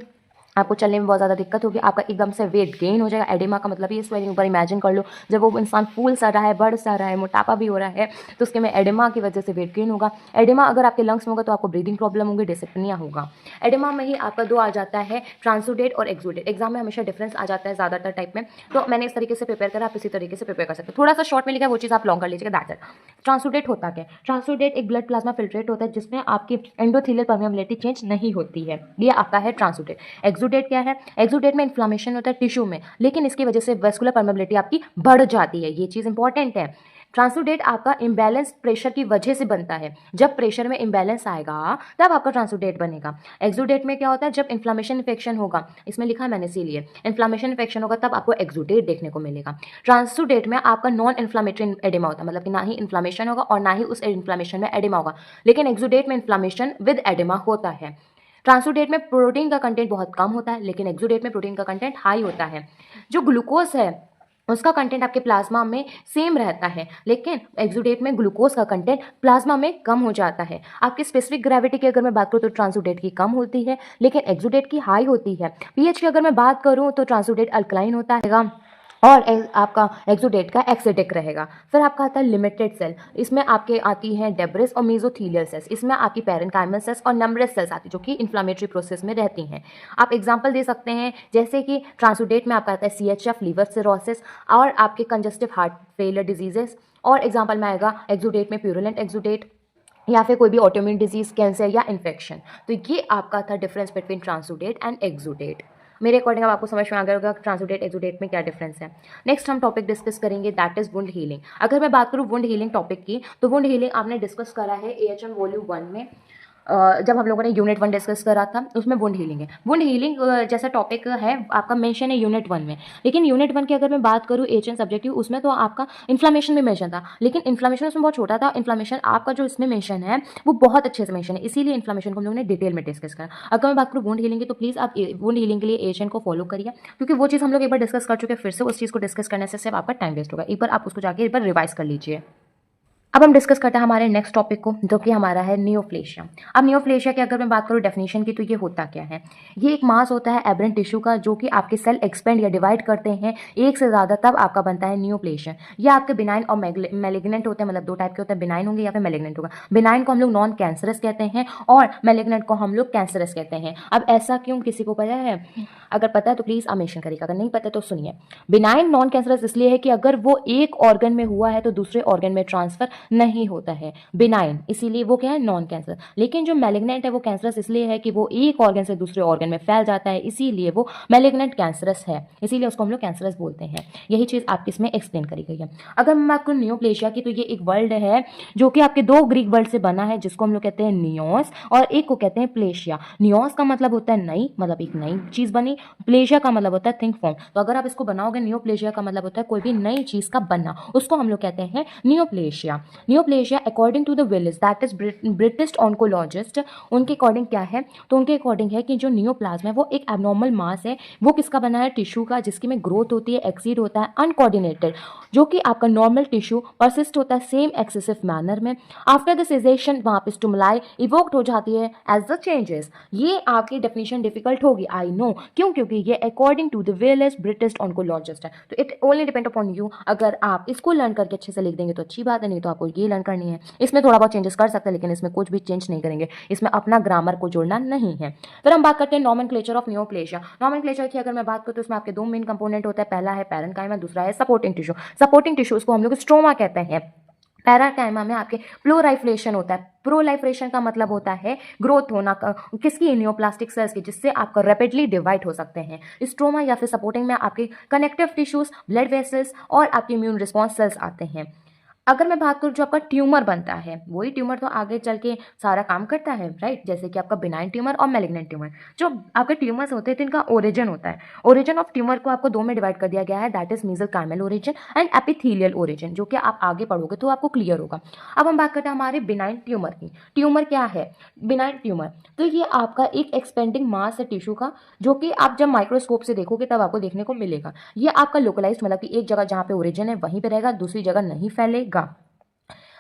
आपको चलने में बहुत ज़्यादा दिक्कत होगी, आपका एकदम से वेट गेन हो जाएगा। एडेमा का मतलब ये स्वेलिंग ऊपर इमेजिन कर लो, जब वो इंसान फूल सा रहा है, बढ़ सा रहा है, मोटापा भी हो रहा है, तो उसके में एडेमा की वजह से वेट गेन होगा। एडेमा अगर आपके लंग्स में होगा तो आपको ब्रीदिंग प्रॉब्लम होगी, डिस्पनिया होगा। एडेमा में ही आपका दो आ जाता है, ट्रांसुडेट और एक्सुडेट। एग्जाम में हमेशा डिफरेंस आ जाता है ज़्यादातर टाइप में, तो मैंने इस तरीके से प्रिपेयर करा, आप इसी तरीके से प्रिपेयर कर सकते हो। थोड़ा सा शॉर्ट में लिखा है वो चीज़ आप लॉन्ग कर लीजिएगा, दैट्स इट। ट्रांसुडेट होता क्या है? ट्रांसुडेट एक ब्लड प्लाज्मा फिल्ट्रेट होता है जिसमें आपकी एंडोथेलियल परमेबिलिटी चेंज नहीं होती है, ये आपका है ट्रांसुडेट। एक्सुडेट क्या है? एक्सुडेट में इन्फ्लामेशन होता है टिश्यू में, लेकिन इसकी वजह से वेस्कुलर परमेबिलिटी आपकी बढ़ जाती है, ये चीज़ इंपॉर्टेंट है। ट्रांसुडेट आपका इम्बैलेंस प्रेशर की वजह से बनता है, जब प्रेशर में इम्बैलेंस आएगा तब आपका ट्रांसुडेट बनेगा। एक्सुडेट में क्या होता है? जब इन्फ्लामेशन इन्फेक्शन होगा, इसमें लिखा है मैंने इसीलिए, इन्फ्लामेशन इन्फेक्शन होगा तब आपको एक्सुडेट देखने को मिलेगा। ट्रांसुडेट में आपका नॉन इन्फ्लामेटरी एडेमा होता है, मतलब कि ना ही इन्फ्लामेशन होगा और ना ही उस इन्फ्लामेशन में एडेमा होगा, लेकिन एक्सुडेट में इन्फ्लामेशन विद एडेमा होता है। ट्रांसुडेट में प्रोटीन का कंटेंट बहुत कम होता है, लेकिन एक्सुडेट में प्रोटीन का कंटेंट हाई होता है। जो ग्लूकोज है उसका कंटेंट आपके प्लाज्मा में सेम रहता है, लेकिन एक्सुडेट में ग्लूकोज का कंटेंट प्लाज्मा में कम हो जाता है। आपकी स्पेसिफिक ग्रेविटी की अगर मैं बात करूँ तो ट्रांसुडेट की कम होती है, लेकिन एक्सुडेट की हाई होती है। पीएच की अगर मैं बात करूँ तो ट्रांसुडेट अल्कलाइन होता है और आपका एक्सुडेट का एक्सिडिक रहेगा। फिर आपका आता है लिमिटेड सेल, इसमें आपके आती हैं डेब्रिस और मेसोथेलियल सेल्स, इसमें आपकी पैरेन्काइमल सेल्स और नंबरस सेल्स आती है जो कि इन्फ्लामेटरी प्रोसेस में रहती हैं। आप एग्जांपल दे सकते हैं, जैसे कि ट्रांसुडेट में आपका आता है CHF लिवर सिरोसिस और आपके कंजस्टिव हार्ट फेलियर डिजीजेस, और एग्जाम्पल में आएगा एक्सुडेट में प्यूरुलेंट एक्सुडेट या फिर कोई भी ऑटोइम्यून डिजीज, कैंसर या इन्फेक्शन। तो ये आपका था difference between transudate and exudate. मेरे अकॉर्डिंग अब आपको समझ में आ गया होगा ट्रांसुडेट एक्सुडेट में क्या डिफरेंस है। नेक्स्ट हम टॉपिक डिस्कस करेंगे, दैट इज वुंड हीलिंग। अगर मैं बात करूँ वुंड हीलिंग टॉपिक की, तो वुंड हीलिंग आपने डिस्कस करा है AHM वॉल्यूम 1 में। जब हम लोगों ने यूनिट 1 डिस्कस करा था उसमें वुंड हीलिंग है। वुंड हीलिंग जैसा टॉपिक है आपका मेंशन है यूनिट 1 में, लेकिन यूनिट 1 की अगर मैं बात करूँ HN सब्जेक्टिव, उसमें तो आपका इन्फ्लामेशन में मेंशन था, लेकिन इन्फ्लामेशन उसमें बहुत छोटा था। इन्फ्लामेशन आपका जो इसमें मेंशन है वो बहुत अच्छे से मेंशन है, इसीलिए इन्फ्लामेशन को हम लोगों ने डिटेल में डिस्कस करा। अगर मैं बात करूँ वुंड हीलिंग की, तो प्लीज़ आप वुंड हीलिंग के लिए HN को फॉलो करिए, क्योंकि वो चीज़ हम लोग एक बार डिस्कस कर चुके हैं, फिर से उस चीज़ को डिस्कस करने से सिर्फ आपका टाइम वेस्ट होगा। एक बार आप उसको जाके एक बार रिवाइज कर लीजिए। अब हम डिस्कस करते हैं हमारे नेक्स्ट टॉपिक को, जो कि हमारा है नियोप्लेशिया। अब नियोप्लेशिया की अगर मैं बात करूँ डेफिनेशन की, तो ये होता क्या है? ये एक मास होता है एबरेंट टिश्यू का, जो कि आपके सेल एक्सपेंड या डिवाइड करते हैं एक से ज़्यादा, तब आपका बनता है नियोप्लेशिया। ये आपके बिनाइन और मैलिग्नेंट होते हैं, मतलब दो टाइप के होते हैं, बिनाइन होंगे या फिर मैलिग्नेंट होगा। बिनाइन को हम लोग नॉन कैंसरस कहते हैं और मैलिग्नेंट को हम लोग कैंसरस कहते हैं। अब ऐसा क्यों, किसी को पता है? अगर पता है तो प्लीज़ आप मेंशन करिएगा, अगर नहीं पता है तो सुनिए। बिनाइन नॉन कैंसरस इसलिए है कि अगर वो एक ऑर्गन में हुआ है तो दूसरे ऑर्गन में ट्रांसफर नहीं होता है, बिनाइन, इसीलिए वो क्या है, नॉन कैंसर। लेकिन जो मैलिग्नेंट है वो कैंसरस इसलिए है कि वो एक ऑर्गन से दूसरे ऑर्गन में फैल जाता है, इसीलिए वो मैलिग्नेंट कैंसरस है, इसीलिए उसको हम लोग कैंसरस बोलते हैं। यही चीज़ आपकी इसमें एक्सप्लेन करी गई है। अगर मैं आपको नियोप्लेशिया की, तो ये एक वर्ड है जो कि आपके दो ग्रीक वर्ड से बना है, जिसको हम लोग कहते हैं नियोस और एक को कहते हैं प्लेशिया। नियोस का मतलब होता है नई, मतलब एक नई चीज़ बनी। प्लेशिया का मतलब होता है थिंक फॉर्म। तो अगर आप इसको बनाओगे, नियोप्लेशिया का मतलब होता है कोई भी नई चीज़ का बनना, उसको हम लोग कहते हैं neoplasia. Neoplasia according to the Willis that is British oncologist, उनके अकॉर्डिंग क्या है, तो उनके अकॉर्डिंग है कि जो नियोप्लाज्म है वो एक एबनॉर्मल मास है, वो किसका बना है, टिश्यू का, जिसकी में ग्रोथ होती है, एक्सीड होता है अनकोऑर्डिनेटेड, जो कि आपका नॉर्मल टिश्यू परसिस्ट होता है सेम एक्सेसिव मैनर में। आफ्टर द सेजेशन वहाँ पे स्टिमुलाई इवोक्ड हो जाती है एज द चेंजेस। ये आपकी डेफिनेशन डिफिकल्ट होगी, आई नो, क्यों, क्योंकि ये according to the Wallace British oncologist है, तो it only depend upon you. अगर आप इसको लर्न करके अच्छे से लिख देंगे तो अच्छी बात है, नहीं तो आपको ये लर्न करनी है। इसमें थोड़ा बहुत चेंजेस कर सकते हैं, लेकिन इसमें कुछ भी चेंज नहीं करेंगे, इसमें अपना ग्रामर को जोड़ना नहीं है। फिर हम बात करते हैं नॉमेनक्लेचर ऑफ नियोप्लेजिया। नॉमेनक्लेचर की अगर मैं बात करूँ तो इसमें आपके दो मेन कंपोनेंट होता है, पहला है पैरेन्काइमा, दूसरा है सपोर्टिंग टिश्यू। सपोर्टिंग टिश्यू उसको हम लोग स्ट्रोमा कहते हैं। पैराकाइमा में आपके प्लोराइफ्लेशन होता है। प्रोलाइफ्रेशन का मतलब होता है ग्रोथ होना किसकी, नियोप्लास्टिक सेल्स की, जिससे आपका रैपिडली डिवाइड हो सकते हैं। स्ट्रोमा या फिर सपोर्टिंग में आपके कनेक्टिव टिश्यूज, ब्लड वेसल्स और आपके इम्यून रिस्पॉन्स सेल्स आते हैं। अगर मैं बात करूँ जो आपका ट्यूमर बनता है, वही ट्यूमर तो आगे चल के सारा काम करता है, राइट, जैसे कि आपका बिनाइन ट्यूमर और मैलिग्नेंट ट्यूमर। जो आपके ट्यूमर्स होते हैं तो इनका ओरिजिन होता है। ओरिजिन ऑफ ट्यूमर को आपको दो में डिवाइड कर दिया गया है, that is mesenchymal origin and epithelial origin, जो कि आप आगे पढ़ोगे तो आपको क्लियर होगा। अब हम बात करते हैं हमारे बिनाइन ट्यूमर की। ट्यूमर क्या है, बिनाइन ट्यूमर तो ये आपका एक एक्सपेंडिंग मास है टिश्यू का, जो कि आप जब माइक्रोस्कोप से देखोगे तब आपको देखने को मिलेगा। ये आपका लोकलाइज्ड, मतलब कि एक जगह जहाँ पे ओरिजिन है वहीं पे रहेगा, दूसरी जगह नहीं फैलेगा।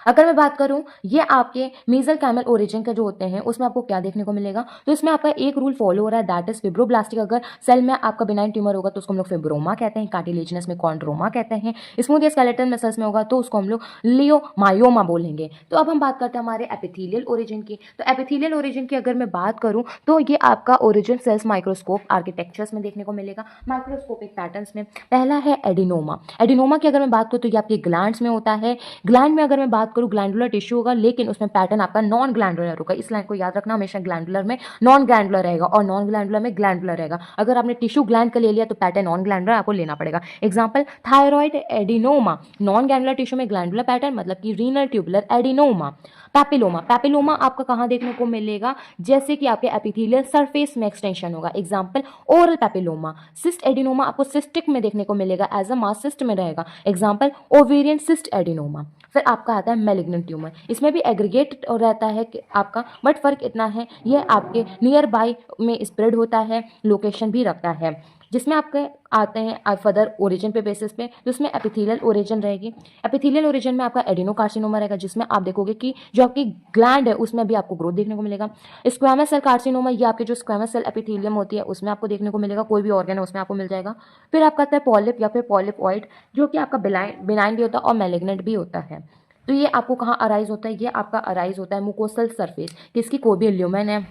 अगर मैं बात करूं ये आपके मेसेंकाइमल ओरिजिन का जो होते हैं उसमें आपको क्या देखने को मिलेगा, तो इसमें आपका एक रूल फॉलो हो रहा है, दैट इज फिब्रोब्लास्टिक। अगर सेल में आपका बिनाइन ट्यूमर होगा तो उसको हम लोग फिब्रोमा कहते हैं, कार्टिलेजिनस में कॉन्ड्रोमा कहते हैं, स्मूथ या स्केलेटल मसल्स में होगा तो उसको हम लोग लियोमायोमा बोलेंगे। तो अब हम बात करते हैं हमारे एपिथेलियल ओरिजिन की। तो एपिथेलियल ओरिजिन की अगर मैं बात करूं तो ये आपका ओरिजिन सेल्स माइक्रोस्कोप आर्किटेक्चर्स में देखने को मिलेगा, माइक्रोस्कोपिक पैटर्न्स में। पहला है एडिनोमा। एडिनोमा की अगर मैं बात करूं तो ये आपके ग्लैंड्स में होता है। ग्लैंड में अगर मैं बात करूं ग्लैंडुलर टिश्यू होगा, लेकिन उसमें पैटर्न आपका नॉन ग्लैंडुलर होगा। इस लाइन को याद रखना, हमेशा ग्लैंडुलर में नॉन ग्लैंडुलर रहेगा और नॉन ग्लैंडुलर में ग्लैंडुलर रहेगा। अगर आपने टिश्यू ग्लैंड का ले लिया तो पैटर्न नॉन ग्लैंडुलर आपको लेना पड़ेगा। Example thyroid adenoma, non glandular tissue में ग्लैंडुलर पैटर्न, मतलब कि renal tubular adenoma. Papilloma, papilloma आपका कहाँ देखने को मिलेगा, जैसे कि आपके एपिथेलियल सरफेस में एक्सटेंशन होगा। Example oral papilloma. Cyst adenoma आपको सिस्टिक में देखने को मिलेगा, एज अ मास सिस्ट में रहेगा। Example ovarian cyst adenoma. फिर आपका आता है मैलिग्नेंट ट्यूमर। इसमें भी एग्रीगेट रहता है कि आपका, बट फर्क इतना है ये आपके नियर बाय में स्प्रेड होता है, लोकेशन भी रखता है, जिसमें आपके आते हैं फर्दर ओरिजिन पे बेसिस पे, जिसमें एपिथेलियल ओरिजिन रहेगी। एपिथेलियल ओरिजिन में आपका एडिनोकार्सिनोमा रहेगा, जिसमें आप देखोगे कि जो आपकी ग्लैंड है उसमें भी आपको ग्रोथ देखने को मिलेगा। स्क्वैमस सेल कार्सिनोमा, ये आपके जो स्क्वैमस सेल एपिथेलियम होती है उसमें आपको देखने को मिलेगा, कोई भी ऑर्गन है उसमें आपको मिल जाएगा। फिर आपका आता है पॉलिप या फिर पॉलिपॉइड, जो कि आपका बिनाइन भी होता है और मैलिग्नेंट भी होता है। तो ये आपको कहाँ अराइज होता है, ये आपका अराइज होता है मुकोसल सरफेस, किसकी, कोई भी ल्यूमेन है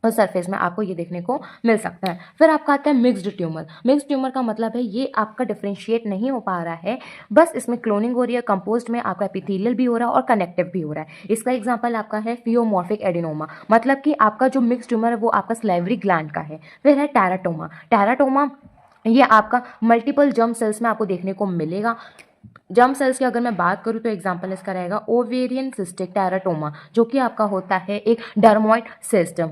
और सरफेस में आपको ये देखने को मिल सकता है। फिर आपका आता है मिक्स्ड ट्यूमर। मिक्स्ड ट्यूमर का मतलब है ये आपका डिफरेंशिएट नहीं हो पा रहा है, बस इसमें क्लोनिंग हो रही है, कंपोस्ट में आपका एपिथेलियल भी हो रहा है और कनेक्टिव भी हो रहा है। इसका एग्जांपल आपका है फियोमॉर्फिक एडिनोमा, मतलब कि आपका जो मिक्स्ड ट्यूमर है वो आपका स्लाइवरी ग्लैंड का है। फिर है टेराटोमा। टेराटोमा ये आपका मल्टीपल जर्म सेल्स में आपको देखने को मिलेगा। जर्म सेल्स की अगर मैं बात करूं तो एग्जांपल इसका रहेगा ओवेरियन सिस्टिक टेराटोमा, जो कि आपका होता है एक डर्मोइड सिस्टम।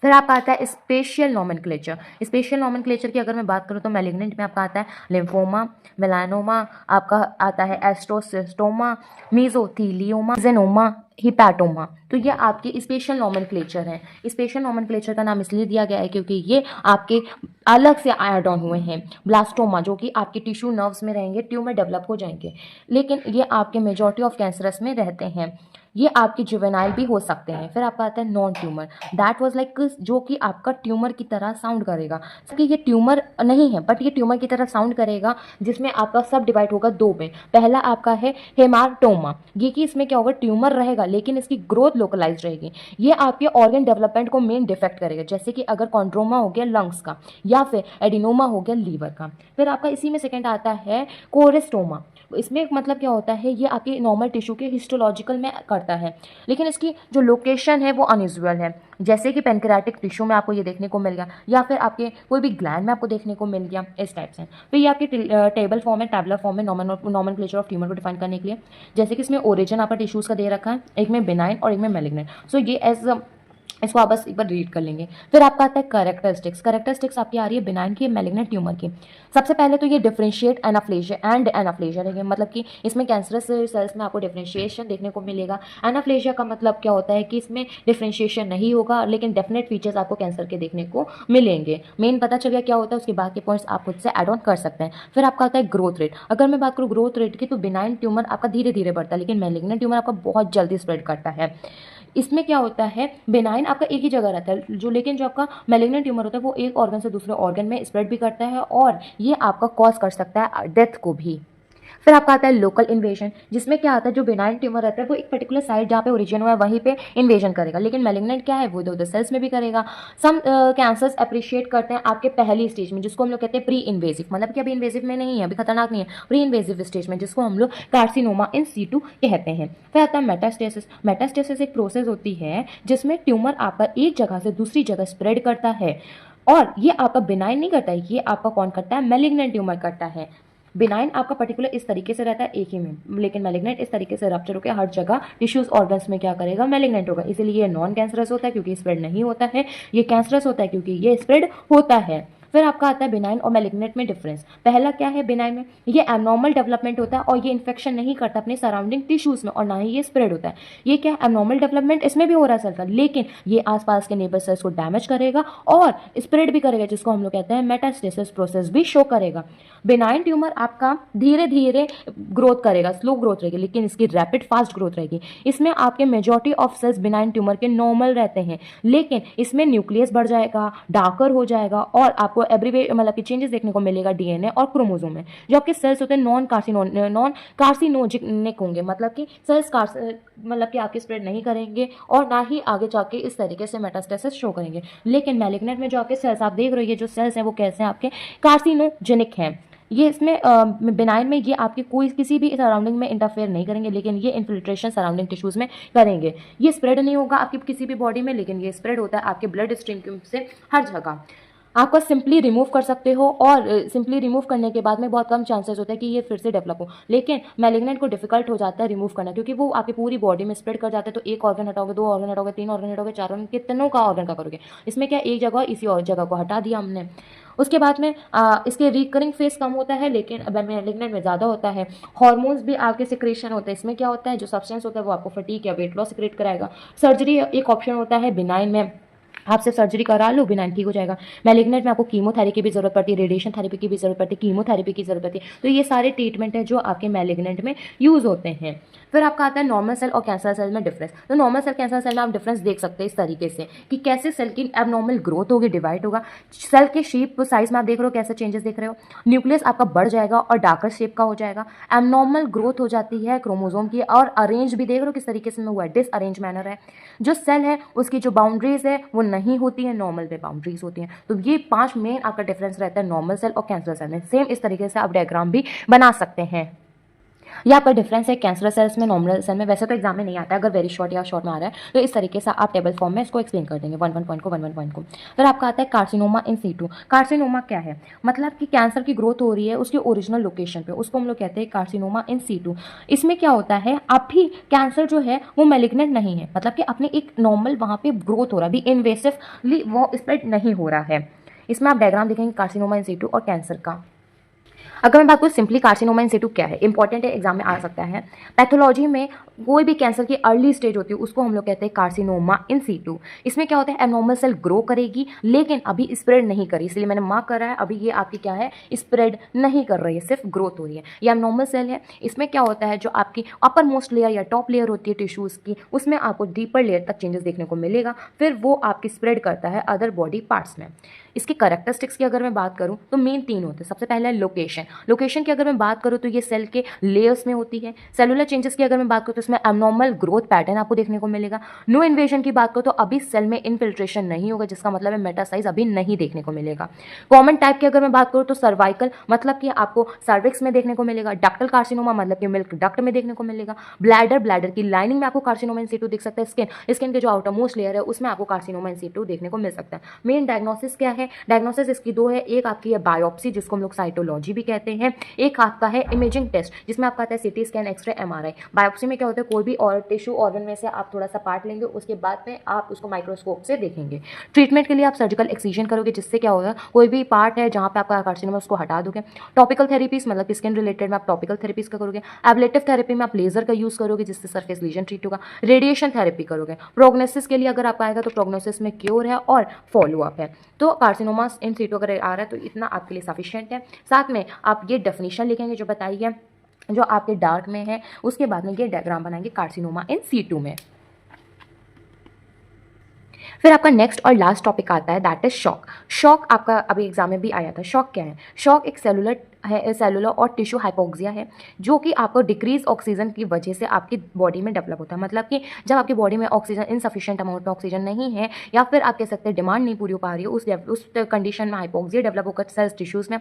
फिर आपका आता है स्पेशियल नॉमेनक्लेचर। स्पेशियल नॉमेनक्लेचर की अगर मैं बात करूं तो मैलिग्नेंट में आपका आता है लिम्फोमा, मेलानोमा, आपका आता है एस्ट्रोसिस्टोमा, मीजोथीलियोमा, जेनोमा, हिपैटोमा। तो ये आपके स्पेशल नॉमेनक्लेचर हैं। स्पेशल नॉमेनक्लेचर का नाम इसलिए दिया गया है क्योंकि ये आपके अलग से ऐड ऑन हुए हैं। ब्लास्टोमा, जो कि आपके टिश्यू नर्व्स में रहेंगे, ट्यूमर डेवलप हो जाएंगे, लेकिन ये आपके मेजॉरिटी ऑफ कैंसरस में रहते हैं। ये आपके जुवेनाइल भी हो सकते हैं। फिर आपका आता है non tumour, that was like, जो कि आपका ट्यूमर की तरह साउंड करेगा, क्योंकि ये ट्यूमर नहीं है बट ये ट्यूमर की तरह साउंड करेगा, जिसमें आपका सब डिवाइड होगा दो में। पहला आपका है हेमाटोमा, ये कि इसमें क्या होगा, ट्यूमर रहेगा लेकिन इसकी ग्रोथ लोकलाइज रहेगी। ये आपके ऑर्गन डेवलपमेंट को मेन डिफेक्ट करेगा, जैसे कि अगर कॉन्ड्रोमा हो गया लंग्स का या फिर एडिनोमा हो गया लीवर का। फिर आपका इसी में सेकेंड आता है कोरेस्टोमा। इसमें मतलब क्या होता है, ये आपके नॉर्मल टिश्यू के हिस्टोलॉजिकल में करता है, लेकिन इसकी जो लोकेशन है वो अनयूजुअल है, जैसे कि पेनक्रियाटिक टिश्यू में आपको ये देखने को मिल गया या फिर आपके कोई भी ग्लैंड में आपको देखने को मिल गया, इस टाइप से। फिर ये आपके टेबल फॉर्म है, टैबुलर फॉर्म है नॉमेनक्लेचर ऑफ ट्यूमर को डिफाइन करने के लिए, जैसे कि इसमें ओरिजिन आपका टिश्यूज का दे रखा है, एक में बिनाइन और एक में मैलिग्नेंट। सो ये एज इसको आप बस एक बार रीड कर लेंगे। फिर आपका आता है कैरेक्टरिस्टिक्स। कैरेक्टरिस्टिक्स आपकी आ रही है बिनाइन की, मैलिग्नेंट ट्यूमर की। सबसे पहले तो ये डिफरेंशिएट एनाप्लेजिया एंड एनाप्लेजिया रहेंगे, मतलब कि इसमें कैंसरस सेल्स में आपको डिफरेंशिएशन देखने को मिलेगा। एनाप्लेजिया का मतलब क्या होता है कि इसमें डिफरेंशिएशन नहीं होगा, लेकिन डेफिनेट फीचर्स आपको कैंसर के देखने को मिलेंगे। मेन पता चल गया क्या होता है, उसके बाद के पॉइंट्स आप खुद से एड ऑन कर सकते हैं। फिर आपका आता है ग्रोथ रेट। अगर मैं बात करूँ ग्रोथ रेट की, तो बिनाइन ट्यूमर आपका धीरे धीरे बढ़ता है, लेकिन मैलिग्नेंट ट्यूमर आपका बहुत जल्दी स्प्रेड करता है। इसमें क्या होता है, बेनाइन आपका एक ही जगह रहता है जो, लेकिन जो आपका मैलिग्नेंट ट्यूमर होता है वो एक ऑर्गन से दूसरे ऑर्गन में स्प्रेड भी करता है, और ये आपका कॉज कर सकता है डेथ को भी। फिर आपका आता है लोकल इन्वेजन, जिसमें क्या आता है, जो बेनाइन ट्यूमर रहता है वो एक पर्टिकुलर साइड जहाँ पे ओरिजिन हुआ है वहीं पे इन्वेजन करेगा, लेकिन मैलिग्नेंट क्या है, वो इधर उधर सेल्स में भी करेगा। सम कैंसर्स अप्रिशिएट करते हैं आपके पहली स्टेज में, जिसको हम लोग कहते हैं प्री इन्वेजिव, मतलब कि अभी इन्वेजिव में नहीं है, अभी खतरनाक नहीं है, प्री इन्वेजिव स्टेज में, जिसको हम लोग कार्सिनोमा इन सीटू कहते हैं। फिर आता है मेटास्टेसिस। मेटास्टेसिस एक प्रोसेस होती है जिसमें ट्यूमर आपका एक जगह से दूसरी जगह स्प्रेड करता है, और ये आपका बिनाइन नहीं करता है, ये आपका कौन करता है, मैलिग्नेंट ट्यूमर करता है। बिनाइन आपका पर्टिकुलर इस तरीके से रहता है एक ही में, लेकिन मैलिग्नेंट इस तरीके से रप्चर होकर हर जगह टिश्यूज ऑर्गन्स में क्या करेगा, मैलिग्नेंट होगा। इसीलिए ये नॉन कैंसरस होता है क्योंकि स्प्रेड नहीं होता है, ये कैंसरस होता है क्योंकि ये स्प्रेड होता है। फिर आपका आता है बिनाइन और मैलिग्नेंट में डिफरेंस। पहला क्या है, बिनाइन में ये एबनॉर्मल डेवलपमेंट होता है और ये इन्फेक्शन नहीं करता अपने सराउंडिंग टिश्यूज में, और ना ही ये स्प्रेड होता है। ये क्या एबनॉर्मल डेवलपमेंट इसमें भी हो रहा है सेल का, लेकिन ये आसपास के नेबर सेल्स को डैमेज करेगा और स्प्रेड भी करेगा, जिसको हम लोग कहते हैं मेटास्टेसिस प्रोसेस भी शो करेगा। बिनाइन ट्यूमर आपका धीरे धीरे ग्रोथ करेगा, स्लो ग्रोथ रहेगी, लेकिन इसकी रैपिड फास्ट ग्रोथ रहेगी। इसमें आपके majority of cells benign tumour के नॉर्मल रहते हैं, लेकिन इसमें न्यूक्लियस बढ़ जाएगा, डार्कर हो जाएगा, और आपको एवरीवे मतलब कि चेंजेस देखने को मिलेगा डीएनए और क्रोमोसोम में। जो आपके सेल्स होते हैं नॉन कार्सिनोजेनिक होंगे, मतलब कि सेल्स मतलब कि आपके स्प्रेड नहीं करेंगे और ना ही आगे जाके इस तरीके से मेटास्टेसिस शो करेंगे। लेकिन मैलिग्नेंट में जो आपके सेल्स आप देख रहे हो, ये जो सेल्स हैं वो कैसे हैं, आपके कार्सिनोजेनिक हैं। ये इसमें बिनाइन में ये आपके कोई किसी भी सराउंडिंग में इंटरफेयर नहीं करेंगे, लेकिन ये इन्फिल्ट्रेशन सराउंडिंग टिश्यूज में करेंगे। ये स्प्रेड नहीं होगा आपकी किसी भी बॉडी में, लेकिन ये स्प्रेड होता है आपके ब्लड स्ट्रीम से हर जगह। आपको सिंपली रिमूव कर सकते हो, और सिंपली रिमूव करने के बाद में बहुत कम चांसेस होता है कि ये फिर से डेवलप हो, लेकिन मैलिग्नेंट को डिफिकल्ट हो जाता है रिमूव करना, क्योंकि वो आपकी पूरी बॉडी में स्प्रेड कर जाता है। तो एक ऑर्गन हटाओगे, दो ऑर्गन हटाओगे, तीन ऑर्गन हटाओगे, चार ऑर्गन, कितनों का ऑर्गन का करोगे। इसमें क्या एक जगह इसी और जगह को हटा दिया हमने। उसके बाद में इसके रिकरिंग फेस कम होता है, लेकिन मैलिग्नेंट में ज़्यादा होता है। हार्मोन्स भी आपके सिक्रेशन होते हैं। इसमें क्या होता है, जो सब्सटेंस होता है वो आपको फटीग या वेट लॉस सिक्रेट कराएगा। सर्जरी एक ऑप्शन होता है बिनाइन में, आप सिर्फ सर्जरी करा लो, बिनाइन ठीक हो जाएगा। मैलिग्नेंट में आपको कीमोथेरेपी की भी जरूरत पड़ती है, रेडिएशन थेरेपी की भी जरूरत पड़ती है, कीमोथेरेपी की जरूरत पड़ती है। तो ये सारे ट्रीटमेंट है जो आपके मैलिग्नेंट में यूज होते हैं। फिर आपका आता है नॉर्मल सेल और कैंसर सेल में डिफरेंस। तो नॉर्मल सेल कैंसर सेल में आप डिफरेंस देख सकते हैं इस तरीके से कि कैसे सेल की एबनॉर्मल ग्रोथ होगी, डिवाइड होगा। सेल के शेप साइज में आप देख रहे हो कैसे चेंजेस देख रहे हो। न्यूक्लियस आपका बढ़ जाएगा और डार्कर शेप का हो जाएगा। एबनॉर्मल ग्रोथ हो जाती है क्रोमोसोम की, और अरेंज भी देख रहे हो किस तरीके से हुआ है, डिसअरेंज मैनर है। जो सेल है उसकी जो बाउंड्रीज है वो नहीं होती है, नॉर्मल पे बाउंड्रीज होती हैं। तो ये 5 मेन आपका डिफरेंस रहता है नॉर्मल सेल और कैंसर सेल में। सेम इस तरीके से आप डायग्राम भी बना सकते हैं। ये आपका डिफरेंस है कैंसर सेल्स में, नॉर्मल सेल में। वैसे तो एग्जाम में नहीं आता है, अगर वेरी शॉर्ट या शॉर्ट में आ रहा है तो इस तरीके से आप टेबल फॉर्म में इसको एक्सप्लेन कर देंगे, 1 पॉइंट को 1 पॉइंट को। फिर आपका आता है कार्सिनोमा इन सीटू। कार्सिनोमा क्या है, मतलब कि कैंसर की ग्रोथ हो रही है उसकी ओरिजिनल लोकेशन पे, उसको हम लोग कहते हैं कार्सिनोमा इन सीटू। इसमें क्या होता है, अभी कैंसर जो है वो मैलिग्नेंट नहीं है, मतलब कि अपने एक नॉर्मल वहाँ पे ग्रोथ हो रहा है, अभी इन्वेसिवली वो स्प्रेड नहीं हो रहा है। इसमें आप डायग्राम देखेंगे कार्सिनोमा इन सीटू और कैंसर का। अगर मैं बात करूँ सिंपली कार्सिनोमा इन सिटू क्या है, इंपॉर्टेंट है, एग्जाम में आ सकता है। पैथोलॉजी में कोई भी कैंसर की अर्ली स्टेज होती है उसको हम लोग कहते हैं कार्सिनोमा इन सिटू। इसमें क्या होता है, एबनॉर्मल सेल ग्रो करेगी लेकिन अभी स्प्रेड नहीं करी, इसलिए मैंने मार्क करा है, अभी ये आपकी क्या है, स्प्रेड नहीं कर रही है, सिर्फ ग्रोथ हो रही है। ये एबनॉर्मल सेल है। इसमें क्या होता है, जो आपकी अपर मोस्ट लेयर या टॉप लेयर होती है टिश्यूज़ की, उसमें आपको डीपर लेयर तक चेंजेस देखने को मिलेगा, फिर वो आपकी स्प्रेड करता है अदर बॉडी पार्ट्स में। इसकी कैरेक्टरिस्टिक्स की अगर मैं बात करूं तो मेन 3 होते हैं। सबसे पहला है लोकेशन। लोकेशन की अगर मैं बात करूं तो ये सेल के लेयर्स में होती है। सेलुलर चेंजेस की अगर मैं बात करूं तो इसमें एबनॉर्मल ग्रोथ पैटर्न आपको देखने को मिलेगा। नो इन्वेजन की बात करूं तो अभी सेल में इनफिल्ट्रेशन नहीं होगा, जिसका मतलब है मेटासाइज अभी नहीं देखने को मिलेगा। कॉमन टाइप की अगर मैं बात करूं तो सर्वाइकल, मतलब कि आपको सर्विक्स में देखने को मिलेगा। डक्टल कार्सिनोमा, मतलब कि मिल्क डक्ट में देखने को मिलेगा। ब्लैडर की लाइनिंग में आपको कार्सिनोमा इन सिटू दिख सकता है। स्किन के जो आउटर मोस्ट लेयर है उसमें आपको कार्सिनोमा इन सिटू देखने को मिल सकता है। मेन डायग्नोसिस क्या है, है, डायग्नोसिस इसकी दो है, एक आपकी है बायोप्सी जिसको हम लोग साइटोलॉजी भी कहते हैं, एक आपका है इमेजिंग टेस्ट जिसमें आपका आता है CT scan, x-ray, MRI. Biopsy में क्या होता है, कोई भी और टिश्यू ऑर्गन में से आप थोड़ा सा पार्ट लेंगे, उसके बाद में आप उसको माइक्रोस्कोप से देखेंगे। ट्रीटमेंट के लिए आप सर्जिकल एक्सीजन करोगे, जिससे क्या होगा, कोई भी पार्ट है जहाँ पे आपका कार्सिनोमा उसको हटा दोगे। टॉपिकल थेरेपीज मतलब स्किन रिलेटेड में आप टॉपिकल थेरेपीज का करोगे। एब्लेटिव थेरेपी में आप लेजर का यूज करोगे जिससे सरफेस लीजन ट्रीट होगा। रेडिएशन थेरेपी करोगे। प्रोग्नोसिस के लिए अगर आपका आएगा तो प्रोग्नोसिस में क्योर है और फॉलो अप है। तो कार्सिनोमा इन सीटू अगर आ रहा है तो इतना आपके लिए सफिशिएंट है। साथ में आप ये डेफिनेशन लिखेंगे जो बताई है, जो आपके डार्क में है, उसके बाद में ये डायग्राम बनाएंगे कार्सिनोमा इन सीटू में। फिर आपका नेक्स्ट और लास्ट टॉपिक आता है, दैट इज शॉक। शॉक आपका अभी एग्जाम में भी आया था। शॉक क्या है? शॉक एक सेलुलर है, सेलुलर और टिश्यू हाइपोक्सिया है जो कि आपको डिक्रीज ऑक्सीजन की वजह से आपकी बॉडी में डेवलप होता है। मतलब कि जब आपकी बॉडी में ऑक्सीजन इनसफिशिएंट अमाउंट में ऑक्सीजन नहीं है, या फिर आप कह सकते हैं डिमांड नहीं पूरी हो पा रही है, उस कंडीशन में हाइपोक्सिया डेवलप होकर सेल्स टिश्यूज में,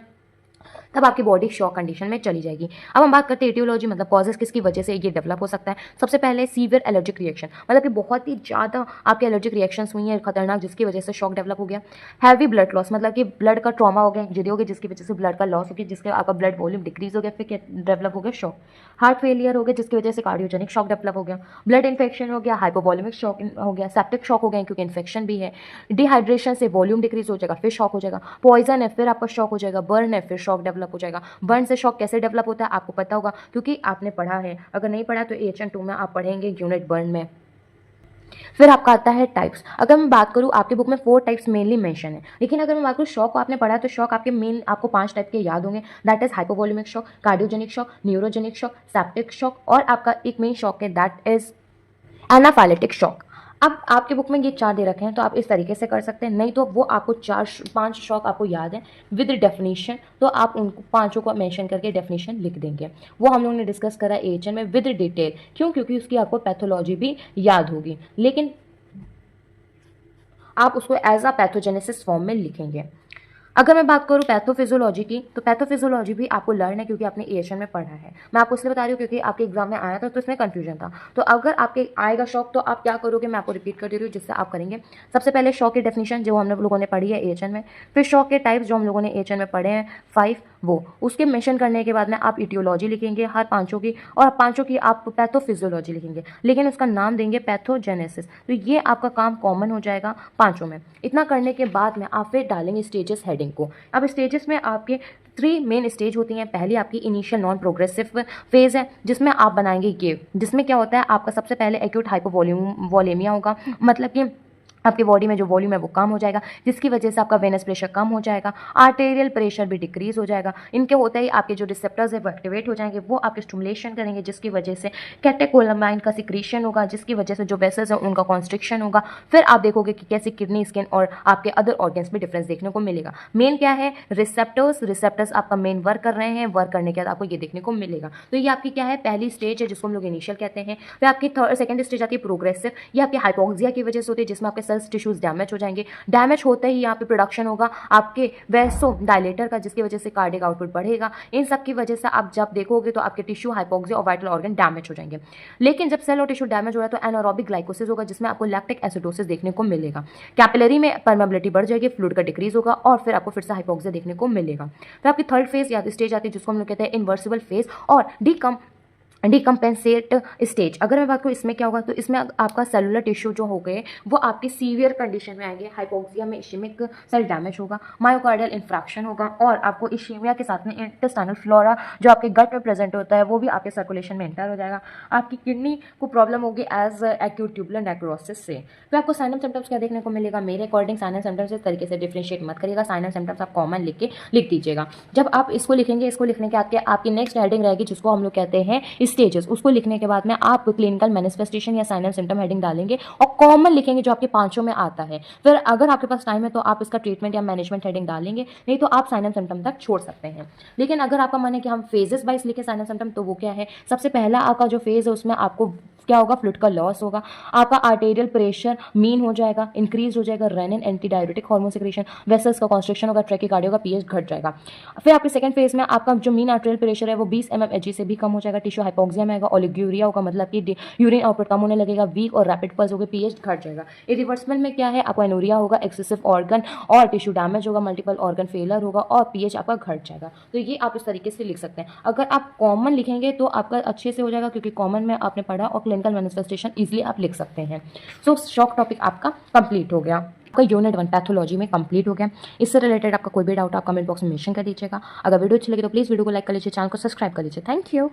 तब आपकी बॉडी शॉक कंडीशन में चली जाएगी। अब हम बात करते हैं एटियोलॉजी, मतलब कॉजेस किसकी वजह से ये डेवलप हो सकता है। सबसे पहले सीवियर एलर्जिक रिएक्शन, मतलब कि बहुत ही ज़्यादा आपके एलर्जिक रिएक्शंस हुई हैं खतरनाक, जिसकी वजह से शॉक डेवलप हो गया। हैवी ब्लड लॉस, मतलब कि ब्लड का ट्रॉमा हो गया, इंजरी हो गई, जिसकी वजह से ब्लड का लॉस हो गया, जिसके आपका ब्लड वॉल्यूम डिक्रीज हो गया, फिर डेवलप हो गया शॉक। हार्ट फेलियर हो गया जिसकी वजह से कार्डियोजेनिक शॉक डेवलप हो गया। ब्लड इन्फेक्शन हो गया, हाइपोवॉल्यूमिक शॉक हो गया, सेप्टिक शॉक हो गया क्योंकि इन्फेक्शन भी है। डिहाइड्रेशन से वॉल्यूम डिक्रीज हो जाएगा, फिर शॉक हो जाएगा। पॉइजन है, फिर आपका शॉक हो जाएगा। बर्न है, फिर शॉक डेवलप हो जाएगा। बर्न से शॉक कैसे डेवलप होता है आपको पता होगा क्योंकि आपने पढ़ा है, अगर नहीं पढ़ा तो AHN 2 में आप पढ़ेंगे यूनिट बर्न में। फिर आपका आता है टाइप्स। अगर मैं बात करूँ, आपके बुक में 4 टाइप्स मेनली मेंशन है, लेकिन अगर मैं बात करूँ शॉक को आपने पढ़ा तो शॉक आपके मेन आपको 5 टाइप के याद होंगे, that is hypovolaemic shock, cardiogenic shock, neurogenic shock, septic shock, और आपका एक मेन शॉक है दैट इज एनाफाइलेटिक शॉक। अब आपके बुक में ये 4 दे रखे हैं तो आप इस तरीके से कर सकते हैं, नहीं तो वो आपको 4-5 शॉक आपको याद है विद डेफिनेशन, तो आप उनको 5 को मेंशन करके डेफिनेशन लिख देंगे। वो हम लोगों ने डिस्कस करा AHN में विद डिटेल, क्यों? क्योंकि उसकी आपको पैथोलॉजी भी याद होगी, लेकिन आप उसको एज अ पैथोजेनेसिस फॉर्म में लिखेंगे। अगर मैं बात करूँ पैथोफिजियोलॉजी की, तो पैथोफिजियोलॉजी भी आपको लर्न है क्योंकि आपने AHN में पढ़ा है। मैं आपको इसलिए बता रही हूँ क्योंकि आपके एग्जाम में आया था तो इसमें कंफ्यूजन था। तो अगर आपके आएगा शॉक तो आप क्या करोगे, मैं आपको रिपीट कर दे रही हूँ जिससे आप करेंगे। सबसे पहले शॉक की डेफिनेशन जो हम लोगों ने पढ़ी है AHN में, फिर शॉक के टाइप्स जो हम लोगों ने AHN में पढ़े हैं 5, वो उसके मेंशन करने के बाद में आप इटियोलॉजी लिखेंगे हर 5 की, और 5 की आप पैथोफिजियोलॉजी लिखेंगे, लेकिन उसका नाम देंगे पैथोजेनेसिस। तो ये आपका काम कॉमन हो जाएगा 5 में। इतना करने के बाद में आप फिर डालेंगे स्टेजेस हेडिंग को। अब स्टेजेस में आपके 3 मेन स्टेज होती हैं। पहली आपकी इनिशियल नॉन प्रोग्रेसिव फेज है जिसमें आप बनाएंगे ये, जिसमें क्या होता है आपका सबसे पहले एक्यूट हाइपोवॉलेमिया होगा, मतलब कि आपके बॉडी में जो वॉल्यूम है वो कम हो जाएगा, जिसकी वजह से आपका वेनस प्रेशर कम हो जाएगा, आर्टेरियल प्रेशर भी डिक्रीज हो जाएगा। इनके होते ही आपके जो रिसेप्टर्स है वो एक्टिवेट हो जाएंगे, वो आपके स्टिमुलेशन करेंगे, जिसकी वजह से कैटेकोलामाइन का सिक्रीशन होगा, जिसकी वजह से जो वेसल्स है उनका कॉन्स्ट्रिक्शन होगा। फिर आप देखोगे कि कैसे किडनी, स्किन और आपके अदर ऑर्गन्स में डिफरेंस देखने को मिलेगा। मेन क्या है, रिसेप्टर्स आपका मेन वर्क कर रहे हैं, वर्क करने के बाद आपको ये देखने को मिलेगा। तो ये आपकी क्या है, पहली स्टेज है जिसको हम लोग इनिशियल कहते हैं। फिर आपकी सेकंड स्टेज आती है प्रोग्रेसिव, ये आपकी हाइपोक्सिया की वजह से होती है, जिसमें आपके टिश्यूज डैमेज हो जाएंगे। डैमेज होते ही यहाँ पे प्रोडक्शन होगा आपके वैसो डायलेटर का, जिसकी वजह से कार्डियक आउटपुट बढ़ेगा। इन सब की वजह से आप जब देखोगे तो आपके टिश्यू, हाइपोक्सिया और वाइटल ऑर्गन डैमेज हो जाएंगे। लेकिन जब सेल और टिश्यू डैमेज हो रहा है तो एनारोबिक ग्लाइकोसिस होगा, जिसमें आपको लैक्टिक एसिडोसिस देखने को मिलेगा। कैपिलरी में परमेबिलिटी बढ़ जाएगी, फ्लूइड का डिक्रीज होगा, और फिर आपको फिर से हाइपोक्सिया देखने को मिलेगा। फिर आपकी थर्ड फेज या स्टेज आती है जिसको हम लोग कहते हैं इन्वर्सिबल फेज और डिकम्पेंसेट स्टेज। अगर मैं बात करूँ इसमें क्या होगा, तो इसमें आपका सेलुलर टिश्यू जो हो गए वो आपकी सीवियर कंडीशन में आएंगे। हाइपोक्सिया में इश्यमिक सेल डैमेज होगा, मायोकार्डियल इंफ्रैक्शन होगा, और आपको इश्यमिया के साथ में इंटेस्टाइनल फ्लोरा जो आपके गट में प्रेजेंट होता है वो भी आपके सर्कुलेशन में एंटर हो जाएगा। आपकी किडनी को प्रॉब्लम होगी एज एक्यूट ट्यूबुलर नेक्रोसिस से। फिर आपको साइन एंड सिम्टम्स क्या देखने को मिलेगा, मेरे अकॉर्डिंग साइन एंड सिम्टम्स इस तरीके से डिफरेंशिएट मत करिएगा, साइन एंड सिम्टम्स आप कॉमन लिख दीजिएगा। जब आप इसको लिखेंगे, इसको लिखने के बाद आपकी नेक्स्ट हेडिंग रहेगी जिसको हम लोग कहते हैं स्टेजेस। उसको लिखने के बाद में आप क्लिनिकल मैनिफेस्टेशन या साइन एंड सिम्टम हेडिंग डालेंगे और कॉमन लिखेंगे जो आपके 5 में आता है। फिर अगर आपके पास टाइम है तो आप इसका ट्रीटमेंट या मैनेजमेंट हेडिंग डालेंगे, नहीं तो आप साइन एंड सिम्टम तक छोड़ सकते हैं। लेकिन अगर आपका मन है कि हम फेजेस वाइज लिखे साइन एंड सिम्टम, तो वो क्या है, सबसे पहला आपका जो फेज है उसमें आपको क्या होगा, फ्लूइड का लॉस होगा, आपका आर्टेरियल प्रेशर मीन हो जाएगा, इंक्रीज हो जाएगा, renin anti diabetic hormone secretion, vessels का कॉन्स्ट्रिक्शन होगा, ट्रैकीकार्डिया का पीएच घट जाएगा। फिर आपके सेकंड फेज में आपका जो मीन आर्टेरियल प्रेशर है वो 20 mmHg से भी कम हो जाएगा, टिश्यू हाइपोक्सिया में आएगा, ओलिगोरिया होगा मतलब कि यूरिन आउटपुट कम होने लगेगा, वीक और रैपिड पल्स होगी, पीएच घट जाएगा। इरिवर्सिबल में क्या है, आपका एनोरिया होगा, एक्सेसिव ऑर्गन और टिश्यू डैमेज होगा, मल्टीपल ऑर्गन फेलर होगा और पीएच आपका घट जाएगा। तो ये आप इस तरीके से लिख सकते हैं। अगर आप कॉमन लिखेंगे तो आपका अच्छे से हो जाएगा, क्योंकि कॉमन में आपने पढ़ा और क्लिनिकल मैनिफेस्टेशन इजीली आप लिख सकते हैं। सो शॉर्ट टॉपिक आपका कंप्लीट हो गया, आपका यूनिट 1 पैथोलॉजी में कंप्लीट हो गया। इससे रिलेटेड आपका कोई भी डाउट आप कमेंट बॉक्स में मेंशन कर दीजिएगा। अगर वीडियो अच्छी लगी तो प्लीज़ वीडियो को लाइक कर लीजिए, चैनल को सब्सक्राइब कर लीजिए। Thank you.